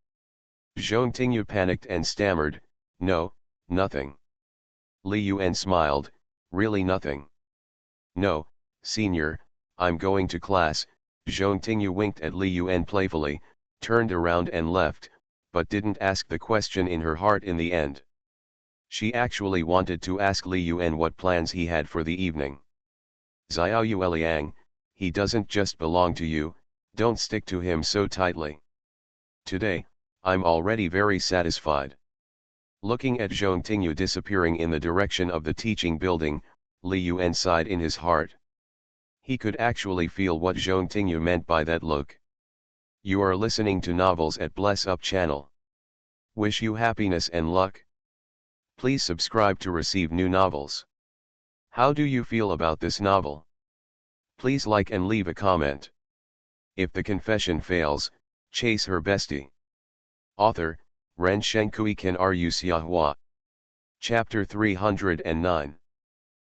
Zhong Tingyu panicked and stammered, "No, nothing." Li Yuan smiled, "Really nothing?" "No, senior, I'm going to class." Zhong Tingyu winked at Li Yuan playfully, turned around and left, but didn't ask the question in her heart in the end. She actually wanted to ask Li Yuan what plans he had for the evening. "Xiao Yueliang, he doesn't just belong to you, don't stick to him so tightly. Today, I'm already very satisfied." Looking at Zhong Tingyu disappearing in the direction of the teaching building, Li Yuan sighed in his heart. He could actually feel what Zhong Tingyu meant by that look. You are listening to Novels at Bless Up channel. Wish you happiness and luck. Please subscribe to receive new novels. How do you feel about this novel? Please like and leave a comment. If the confession fails, chase her bestie. Author, Ren Shenkui Kan Ru Xiahua. Chapter 309.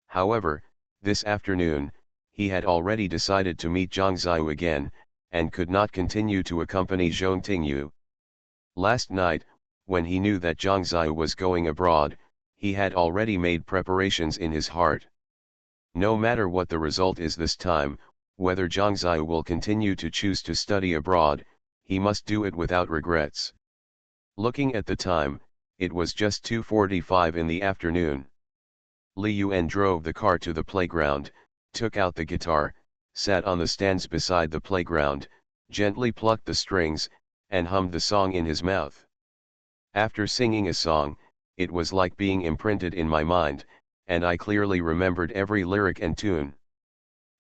However, this afternoon, he had already decided to meet Zhang Ziyu again, and could not continue to accompany Zhong Tingyu. Last night, when he knew that Zhang Ziyu was going abroad, he had already made preparations in his heart. No matter what the result is this time, whether Zhang Ziyu will continue to choose to study abroad, he must do it without regrets. Looking at the time, it was just 2:45 in the afternoon. Li Yuan drove the car to the playground, took out the guitar, sat on the stands beside the playground, gently plucked the strings, and hummed the song in his mouth. After singing a song, it was like being imprinted in my mind, and I clearly remembered every lyric and tune.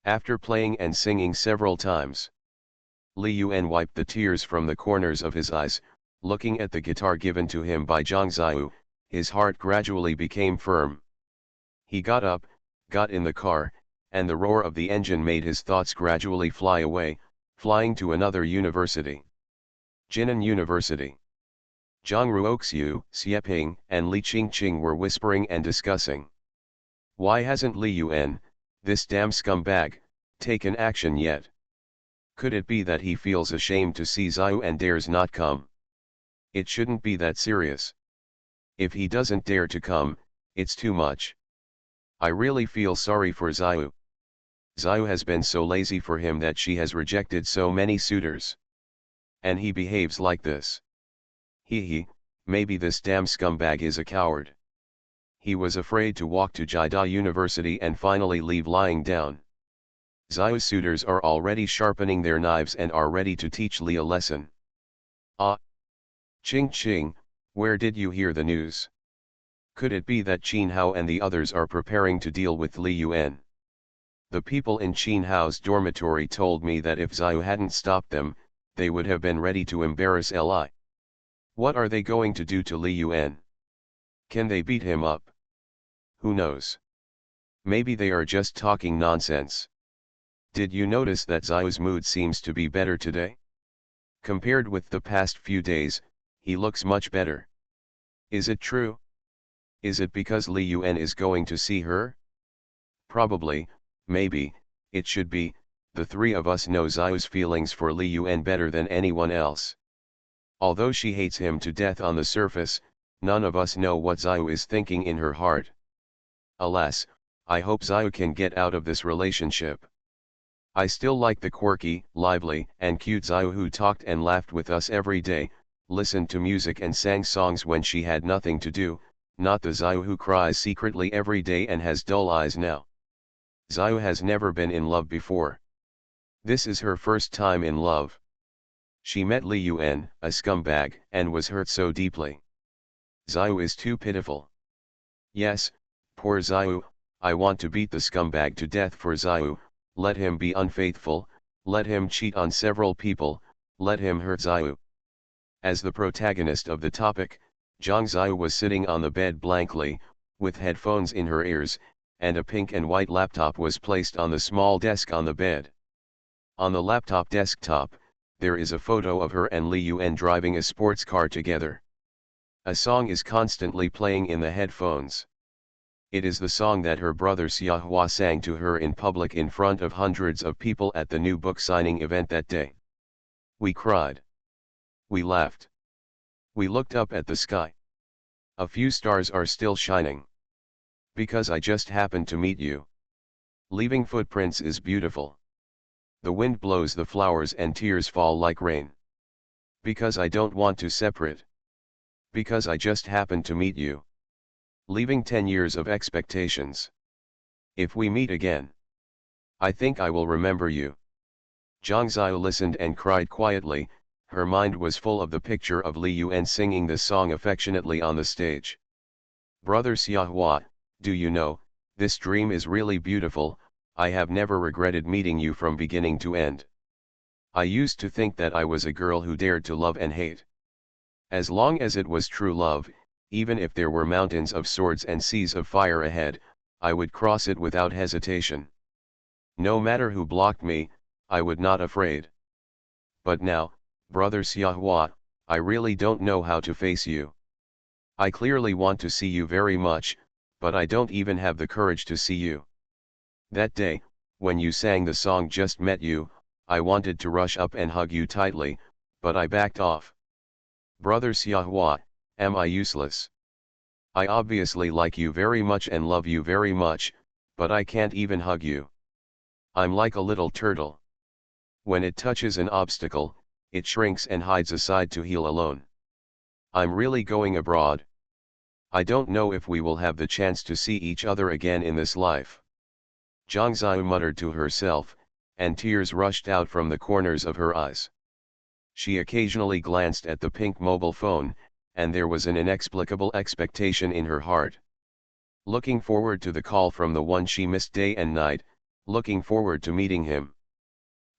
After playing and singing several times, Li Yuan wiped the tears from the corners of his eyes. Looking at the guitar given to him by Zhang Ziyu, his heart gradually became firm. He got up, got in the car, and the roar of the engine made his thoughts gradually fly away, flying to another university. Jinan University. Zhang Ruoxiu, Xieping, and Li Qingqing were whispering and discussing. Why hasn't Li Yuan, this damn scumbag, taken action yet? Could it be that he feels ashamed to see Ziyu and dares not come? It shouldn't be that serious. If he doesn't dare to come, it's too much. I really feel sorry for Ziyu. Ziyu has been so lazy for him that she has rejected so many suitors. And he behaves like this. Maybe this damn scumbag is a coward. He was afraid to walk to Jida University and finally leave lying down. Ziyu's suitors are already sharpening their knives and are ready to teach Li a lesson. Ah! Qing, where did you hear the news? Could it be that Qin Hao and the others are preparing to deal with Li Yuan? The people in Qin Hao's dormitory told me that if Ziyu hadn't stopped them, they would have been ready to embarrass Li. What are they going to do to Li Yuan? Can they beat him up? Who knows? Maybe they are just talking nonsense. Did you notice that Ziyu's mood seems to be better today? Compared with the past few days, he looks much better. Is it true? Is it because Li Yuan is going to see her? Probably, maybe, it should be. The three of us know Ziyu's feelings for Li Yuan better than anyone else. Although she hates him to death on the surface, none of us know what Ziyu is thinking in her heart. Alas, I hope Ziyu can get out of this relationship. I still like the quirky, lively, and cute Ziyu who talked and laughed with us every day, listened to music and sang songs when she had nothing to do, not the Ziyu who cries secretly every day and has dull eyes now. Ziyu has never been in love before. This is her first time in love. She met Li Yuan, a scumbag, and was hurt so deeply. Xiao is too pitiful. Yes, poor Xiao, I want to beat the scumbag to death for Xiao, let him be unfaithful, let him cheat on several people, let him hurt Xiao. As the protagonist of the topic, Zhang Xiao was sitting on the bed blankly, with headphones in her ears, and a pink and white laptop was placed on the small desk on the bed. On the laptop desktop, there is a photo of her and Li Yuan driving a sports car together. A song is constantly playing in the headphones. It is the song that her brother Xiahua sang to her in public in front of hundreds of people at the new book signing event that day. We cried. We laughed. We looked up at the sky. A few stars are still shining. Because I just happened to meet you. Leaving footprints is beautiful. The wind blows the flowers and tears fall like rain. Because I don't want to separate. Because I just happened to meet you. Leaving 10 years of expectations. If we meet again, I think I will remember you. Zhang Xiao listened and cried quietly, her mind was full of the picture of Li Yuan singing this song affectionately on the stage. Brother Xiahua, do you know, this dream is really beautiful, I have never regretted meeting you from beginning to end. I used to think that I was a girl who dared to love and hate. As long as it was true love, even if there were mountains of swords and seas of fire ahead, I would cross it without hesitation. No matter who blocked me, I would not afraid. But now, Brother Xiahua, I really don't know how to face you. I clearly want to see you very much, but I don't even have the courage to see you. That day, when you sang the song Just Met You, I wanted to rush up and hug you tightly, but I backed off. Brother Xiahua, am I useless? I obviously like you very much and love you very much, but I can't even hug you. I'm like a little turtle. When it touches an obstacle, it shrinks and hides aside to heal alone. I'm really going abroad. I don't know if we will have the chance to see each other again in this life. Zhang Xiao muttered to herself, and tears rushed out from the corners of her eyes. She occasionally glanced at the pink mobile phone, and there was an inexplicable expectation in her heart. Looking forward to the call from the one she missed day and night, looking forward to meeting him.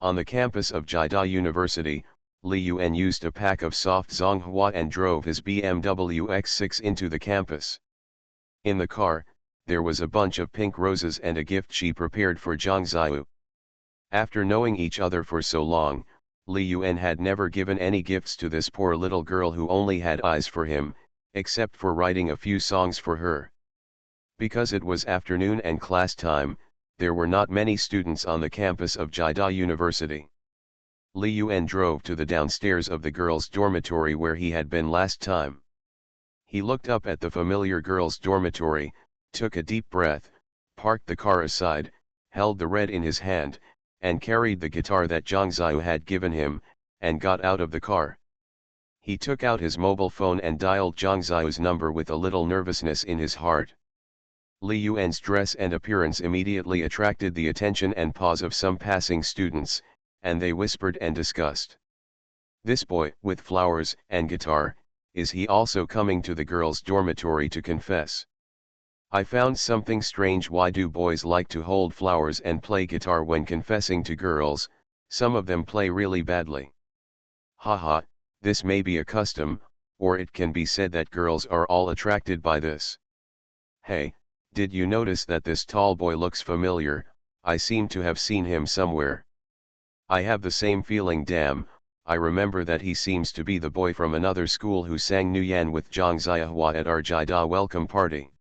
On the campus of Jida University, Li Yuan used a pack of soft Zonghua and drove his BMW X6 into the campus. In the car, there was a bunch of pink roses and a gift she prepared for Zhang Xiao. After knowing each other for so long, Li Yuan had never given any gifts to this poor little girl who only had eyes for him, except for writing a few songs for her. Because it was afternoon and class time, there were not many students on the campus of Jida University. Li Yuan drove to the downstairs of the girls' dormitory where he had been last time. He looked up at the familiar girls' dormitory, took a deep breath, parked the car aside, held the red in his hand, and carried the guitar that Zhang Xiao had given him, and got out of the car. He took out his mobile phone and dialed Zhang Xiao's number with a little nervousness in his heart. Li Yuan's dress and appearance immediately attracted the attention and pause of some passing students, and they whispered and discussed. This boy, with flowers and guitar, is he also coming to the girls' dormitory to confess? I found something strange. Why do boys like to hold flowers and play guitar when confessing to girls? Some of them play really badly. Haha, this may be a custom, or it can be said that girls are all attracted by this. Hey, did you notice that this tall boy looks familiar? I seem to have seen him somewhere. I have the same feeling. Damn, I remember that he seems to be the boy from another school who sang Nuyan with Zhang Xiahua at our Jida welcome party.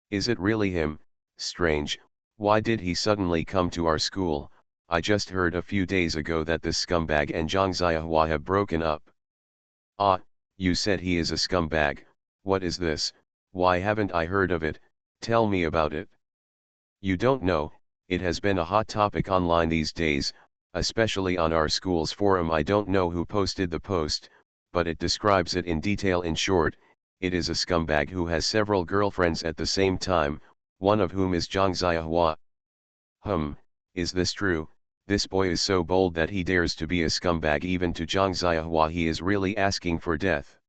Is it really him? Strange, why did he suddenly come to our school? I just heard a few days ago that this scumbag and Zhang Xiahua have broken up. Ah, you said he is a scumbag. What is this? Why haven't I heard of it? Tell me about it. You don't know, it has been a hot topic online these days, especially on our school's forum. I don't know who posted the post, but it describes it in detail. In short, it is a scumbag who has several girlfriends at the same time, one of whom is Zhang Xiahua. Is this true? This boy is so bold that he dares to be a scumbag even to Zhang Ziahua. He is really asking for death.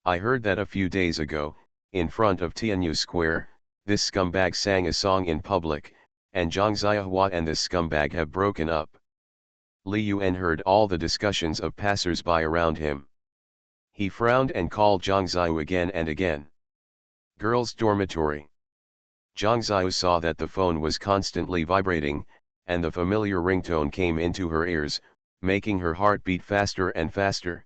I heard that a few days ago, in front of Tianyu Square, this scumbag sang a song in public, and Zhang Ziahua and this scumbag have broken up. Li Yuan heard all the discussions of passers-by around him. He frowned and called Zhang Ziyu again and again. Girls' dormitory. Zhang Ziyu saw that the phone was constantly vibrating, and the familiar ringtone came into her ears, making her heart beat faster and faster.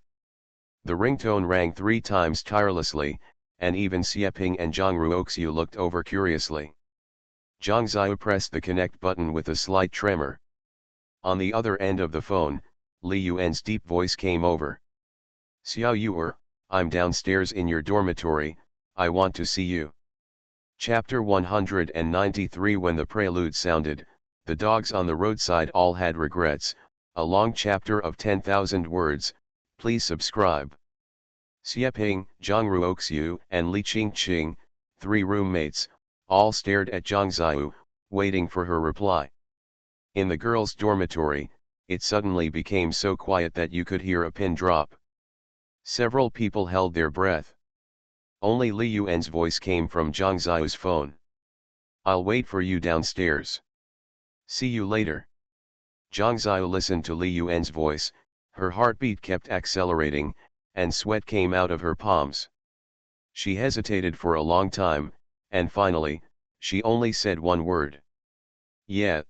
The ringtone rang 3 times tirelessly, and even Xieping and Zhang Ruoxiu looked over curiously. Zhang Ziyu pressed the connect button with a slight tremor. On the other end of the phone, Li Yuan's deep voice came over. Xiao Yuer, I'm downstairs in your dormitory, I want to see you. Chapter 193. When the prelude sounded, the dogs on the roadside all had regrets, a long chapter of 10,000 words. Please subscribe. Xieping, Zhang Ruoxiu, and Li Qingqing, 3 roommates, all stared at Zhang Ziyu, waiting for her reply. In the girls' dormitory, it suddenly became so quiet that you could hear a pin drop. Several people held their breath. Only Li Yuan's voice came from Zhang Ziyu's phone. I'll wait for you downstairs. See you later. Zhang Ziyu listened to Li Yuan's voice, her heartbeat kept accelerating, and sweat came out of her palms. She hesitated for a long time, and finally, she only said one word. Yeah.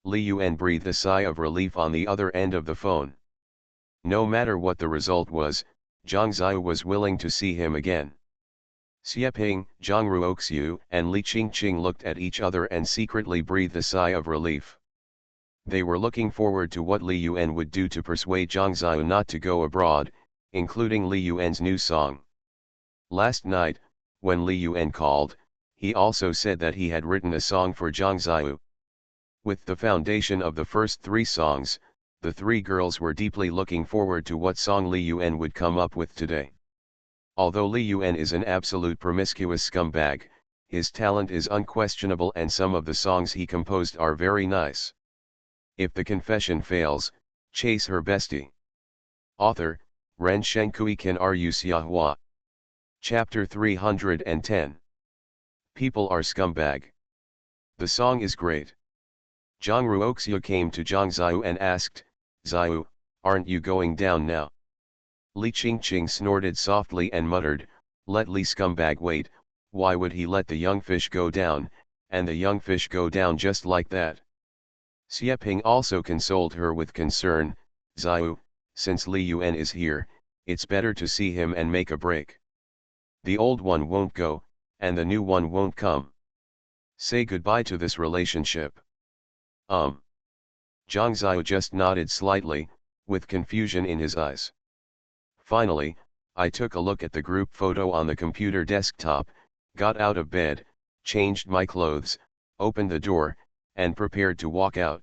Li Yuan breathed a sigh of relief on the other end of the phone. No matter what the result was, Zhang Ziyu was willing to see him again. Xieping, Zhang Ruoxiu, and Li Qingqing looked at each other and secretly breathed a sigh of relief. They were looking forward to what Li Yuan would do to persuade Zhang Ziyu not to go abroad, including Li Yuan's new song. Last night, when Li Yuan called, he also said that he had written a song for Zhang Ziyu. With the foundation of the first 3 songs, the 3 girls were deeply looking forward to what song Li Yuan would come up with today. Although Li Yuan is an absolute promiscuous scumbag, his talent is unquestionable and some of the songs he composed are very nice. If the confession fails, chase her bestie. Author, Ren Shenkui Ken Ru Xiahua. Chapter 310. People are scumbag. The song is great. Zhang Ruoxiu came to Zhang Ziyu and asked, Ziyu, aren't you going down now? Li Qingqing snorted softly and muttered, let Li scumbag wait, why would he let the young fish go down, and the young fish go down just like that? Xieping also consoled her with concern, Ziyu, since Li Yuan is here, it's better to see him and make a break. The old one won't go, and the new one won't come. Say goodbye to this relationship. Zhang Ziyu just nodded slightly, with confusion in his eyes. Finally, I took a look at the group photo on the computer desktop, got out of bed, changed my clothes, opened the door, and prepared to walk out.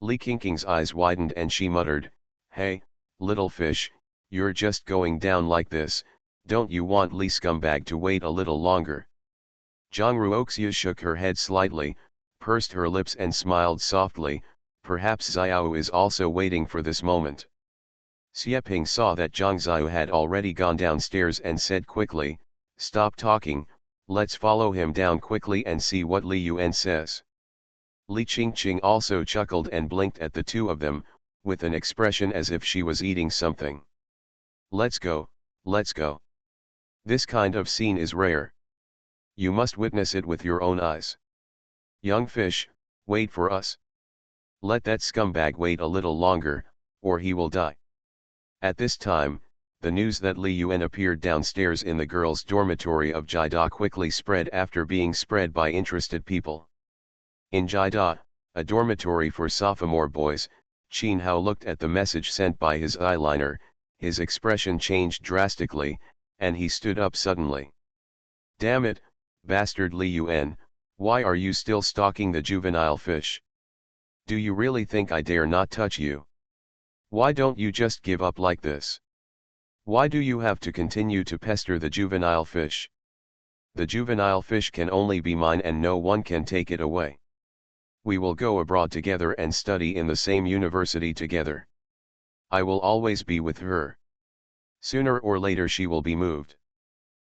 Li Qingqing's eyes widened and she muttered, hey, little fish, you're just going down like this, don't you want Li scumbag to wait a little longer? Zhang Ruoxiu shook her head slightly, pursed her lips and smiled softly, perhaps Ziyu is also waiting for this moment. Xieping saw that Zhang Ziyu had already gone downstairs and said quickly, stop talking, let's follow him down quickly and see what Li Yuan says. Li Qingqing also chuckled and blinked at the two of them, with an expression as if she was eating something. Let's go, let's go. This kind of scene is rare. You must witness it with your own eyes. Young fish, wait for us. Let that scumbag wait a little longer, or he will die. At this time, the news that Li Yuan appeared downstairs in the girls' dormitory of Jida quickly spread after being spread by interested people. In Jida, a dormitory for sophomore boys, Qin Hao looked at the message sent by his eyeliner, his expression changed drastically, and he stood up suddenly. Damn it, bastard Li Yuan, why are you still stalking the juvenile fish? Do you really think I dare not touch you? Why don't you just give up like this? Why do you have to continue to pester the juvenile fish? The juvenile fish can only be mine and no one can take it away. We will go abroad together and study in the same university together. I will always be with her. Sooner or later she will be moved.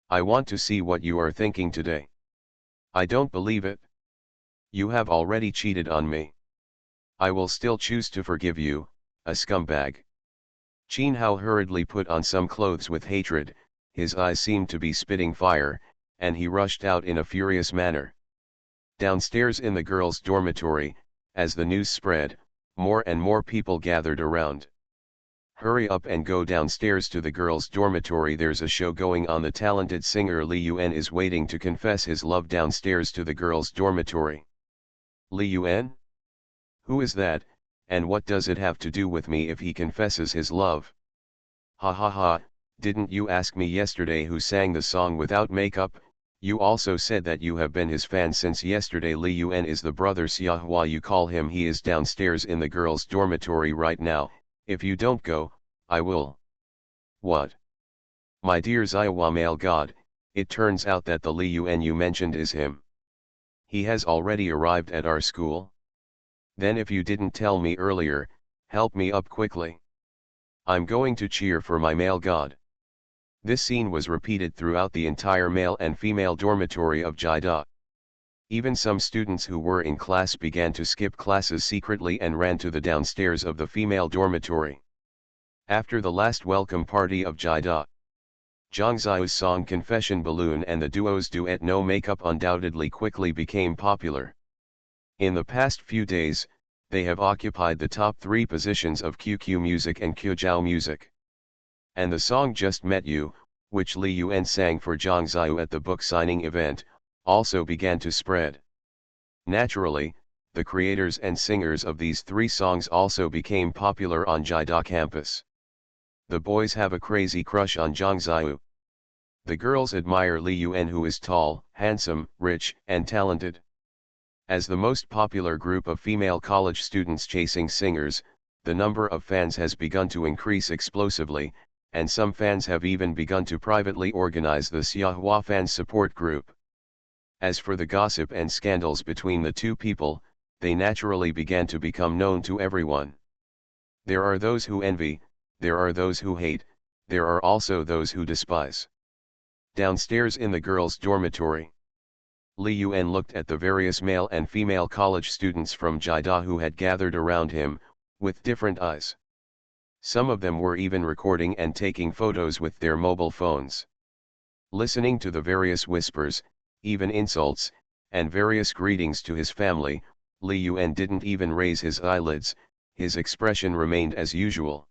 I want to see what you are thinking today. I don't believe it. You have already cheated on me. I will still choose to forgive you, a scumbag. Chin Hao hurriedly put on some clothes with hatred, his eyes seemed to be spitting fire, and he rushed out in a furious manner. Downstairs in the girls' dormitory, as the news spread, more and more people gathered around. Hurry up and go downstairs to the girls' dormitory, there's a show going on. The talented singer Li Yuan is waiting to confess his love downstairs to the girls' dormitory. Li Yuan? Who is that, and what does it have to do with me if he confesses his love? Ha ha ha, didn't you ask me yesterday who sang the song without makeup? You also said that you have been his fan since yesterday. Li Yuan is the brother Xiahua you call him. He is downstairs in the girls' dormitory right now. If you don't go, I will. What? My dear Xiahua male god, it turns out that the Li Yuan you mentioned is him. He has already arrived at our school? Then if you didn't tell me earlier, help me up quickly. I'm going to cheer for my male god. This scene was repeated throughout the entire male and female dormitory of Jida. Even some students who were in class began to skip classes secretly and ran to the downstairs of the female dormitory. After the last welcome party of Jida, Zhang Xiao's song Confession Balloon and the duo's duet No Makeup undoubtedly quickly became popular. In the past few days, they have occupied the top 3 positions of QQ Music and Qujiao Music. And the song Just Met You, which Li Yuan sang for Zhang Xiao at the book signing event, also began to spread. Naturally, the creators and singers of these 3 songs also became popular on Jida campus. The boys have a crazy crush on Zhang Xiao. The girls admire Li Yuan, who is tall, handsome, rich, and talented. As the most popular group of female college students chasing singers, the number of fans has begun to increase explosively, and some fans have even begun to privately organize the Xiahua fan support group. As for the gossip and scandals between the two people, they naturally began to become known to everyone. There are those who envy, there are those who hate, there are also those who despise. Downstairs in the girls' dormitory, Li Yuan looked at the various male and female college students from Jida who had gathered around him, with different eyes. Some of them were even recording and taking photos with their mobile phones. Listening to the various whispers, even insults, and various greetings to his family, Li Yuan didn't even raise his eyelids, his expression remained as usual.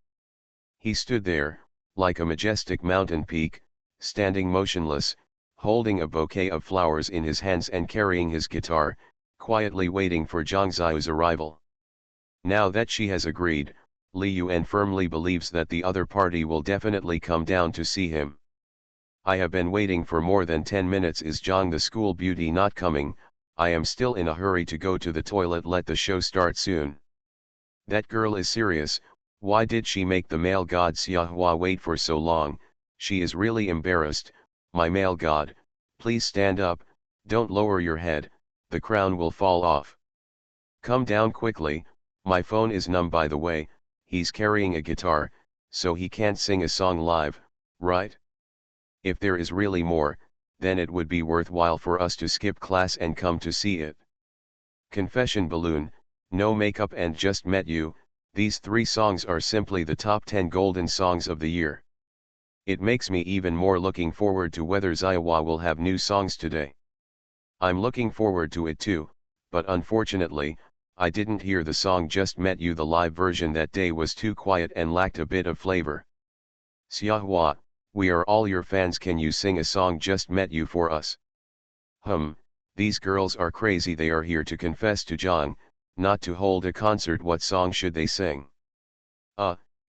He stood there, like a majestic mountain peak, standing motionless, holding a bouquet of flowers in his hands and carrying his guitar, quietly waiting for Zhang Xiao's arrival. Now that she has agreed, Li Yuan firmly believes that the other party will definitely come down to see him. I have been waiting for more than 10 minutes. Is Zhang the school beauty not coming? I am still in a hurry to go to the toilet. Let the show start soon. That girl is serious. Why did she make the male god Xiahua wait for so long? She is really embarrassed. My male god, please stand up, don't lower your head, the crown will fall off. Come down quickly, my phone is numb by the way. He's carrying a guitar, so he can't sing a song live, right? If there is really more, then it would be worthwhile for us to skip class and come to see it. Confession Balloon, No Makeup and Just Met You, these 3 songs are simply the top 10 golden songs of the year. It makes me even more looking forward to whether Xiahua will have new songs today. I'm looking forward to it too, but unfortunately, I didn't hear the song Just Met You. The live version that day was too quiet and lacked a bit of flavor. Xiahua, we are all your fans. Can you sing a song Just Met You for us? These girls are crazy. They are here to confess to Zhang, not to hold a concert. What song should they sing?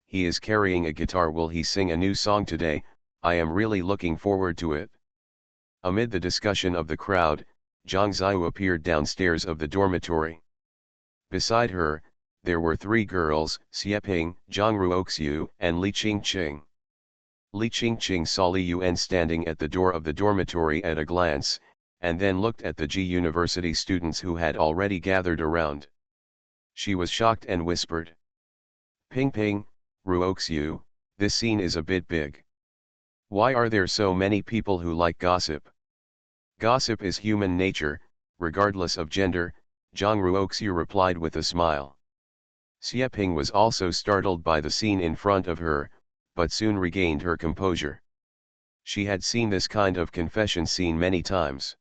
He is carrying a guitar. Will he sing a new song today? I am really looking forward to it. Amid the discussion of the crowd, Zhang Xiao appeared downstairs of the dormitory. Beside her, there were 3 girls, Xieping, Zhang Ruoxiu, and Li Qingqing. Li Qingqing saw Li Yuan standing at the door of the dormitory at a glance, and then looked at the G University students who had already gathered around. She was shocked and whispered, "Ping ping, Ruoxiu, this scene is a bit big. Why are there so many people who like gossip?" "Gossip is human nature, regardless of gender," Zhang Ruoxiu replied with a smile. Xie Ping was also startled by the scene in front of her, but soon regained her composure. She had seen this kind of confession scene many times.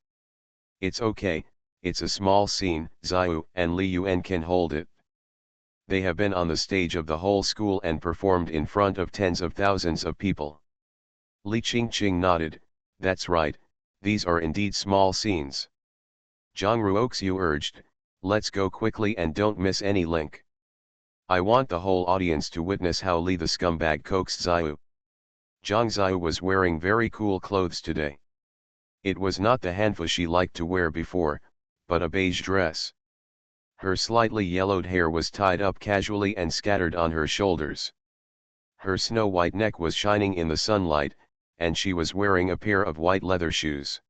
"It's okay, it's a small scene, Xiao and Li Yuan can hold it. They have been on the stage of the whole school and performed in front of tens of thousands of people." Li Qingqing nodded, "That's right, these are indeed small scenes." Zhang Ruoxiu urged, "Let's go quickly and don't miss any link. I want the whole audience to witness how Li the scumbag coaxed Xiao." Zhang Xiao was wearing very cool clothes today. It was not the hanfu she liked to wear before, but a beige dress. Her slightly yellowed hair was tied up casually and scattered on her shoulders. Her snow-white neck was shining in the sunlight, and she was wearing a pair of white leather shoes.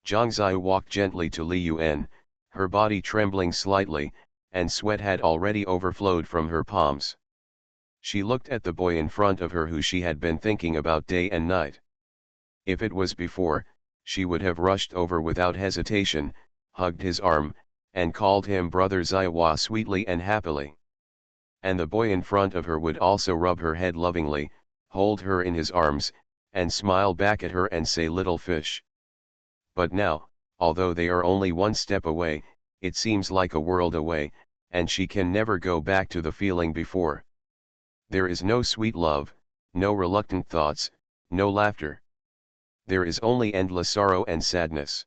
Zhang Xiao walked gently to Li Yuan, her body trembling slightly, and sweat had already overflowed from her palms. She looked at the boy in front of her who she had been thinking about day and night. If it was before, she would have rushed over without hesitation, hugged his arm, and called him brother Xiaohua sweetly and happily. And the boy in front of her would also rub her head lovingly, hold her in his arms, and smile back at her and say little fish. But now, although they are only one step away, it seems like a world away, and she can never go back to the feeling before. There is no sweet love, no reluctant thoughts, no laughter. There is only endless sorrow and sadness.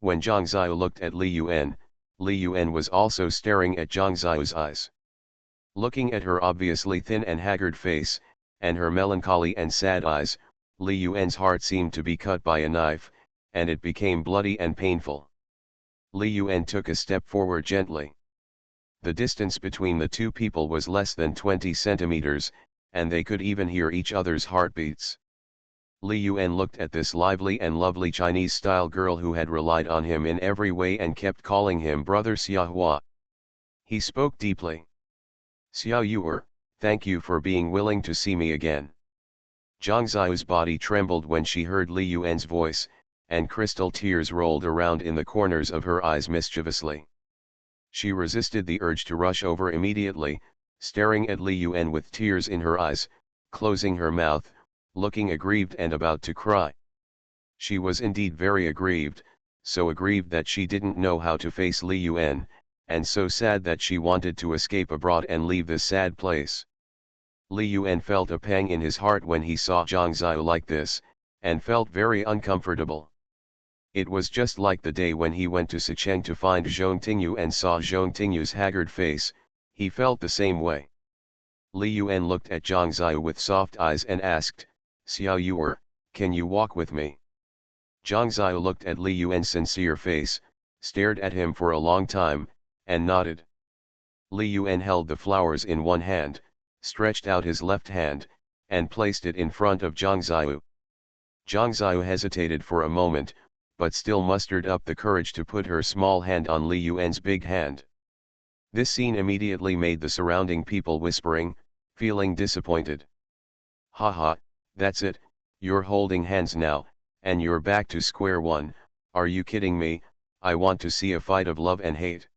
When Zhang Xiao looked at Li Yuan was also staring at Zhang Xiao's eyes. Looking at her obviously thin and haggard face, and her melancholy and sad eyes, Li Yuan's heart seemed to be cut by a knife, and it became bloody and painful. Li Yuan took a step forward gently. The distance between the two people was less than 20 centimeters, and they could even hear each other's heartbeats. Li Yuan looked at this lively and lovely Chinese-style girl who had relied on him in every way and kept calling him brother Xiaohua. He spoke deeply. "Xiao Yuer, thank you for being willing to see me again." Zhang Xiao's body trembled when she heard Li Yuan's voice, and crystal tears rolled around in the corners of her eyes mischievously. She resisted the urge to rush over immediately, staring at Li Yuan with tears in her eyes, closing her mouth, looking aggrieved and about to cry. She was indeed very aggrieved, so aggrieved that she didn't know how to face Li Yuan, and so sad that she wanted to escape abroad and leave this sad place. Li Yuan felt a pang in his heart when he saw Zhang Xiao like this, and felt very uncomfortable. It was just like the day when he went to Sicheng to find Zhong Tingyu and saw Zhong Tingyu's haggard face, he felt the same way. Li Yuan looked at Zhang Xiao with soft eyes and asked, "Xiao Yuer, can you walk with me?" Zhang Xiao looked at Li Yuan's sincere face, stared at him for a long time, and nodded. Li Yuan held the flowers in one hand, stretched out his left hand, and placed it in front of Zhang Xiao. Zhang Xiao hesitated for a moment, but still mustered up the courage to put her small hand on Li Yuan's big hand. This scene immediately made the surrounding people whispering, feeling disappointed. "Haha, that's it, you're holding hands now, and you're back to square one, are you kidding me? I want to see a fight of love and hate."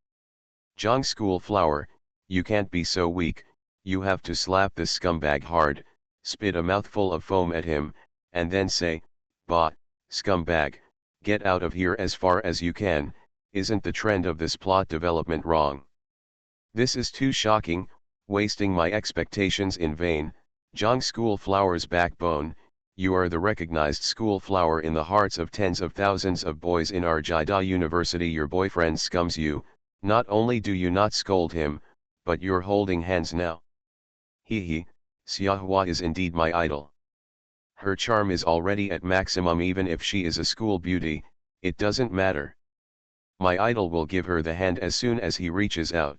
"Zhang School Flower, you can't be so weak, you have to slap this scumbag hard, spit a mouthful of foam at him, and then say, 'Bah, scumbag, get out of here as far as you can.' Isn't the trend of this plot development wrong? This is too shocking, wasting my expectations in vain. Zhang School Flower's backbone, you are the recognized school flower in the hearts of tens of thousands of boys in our Jida University. Your boyfriend scums you, not only do you not scold him, but you're holding hands now. Hee, Xiaohua is indeed my idol. Her charm is already at maximum. Even if she is a school beauty, it doesn't matter. My idol will give her the hand as soon as he reaches out."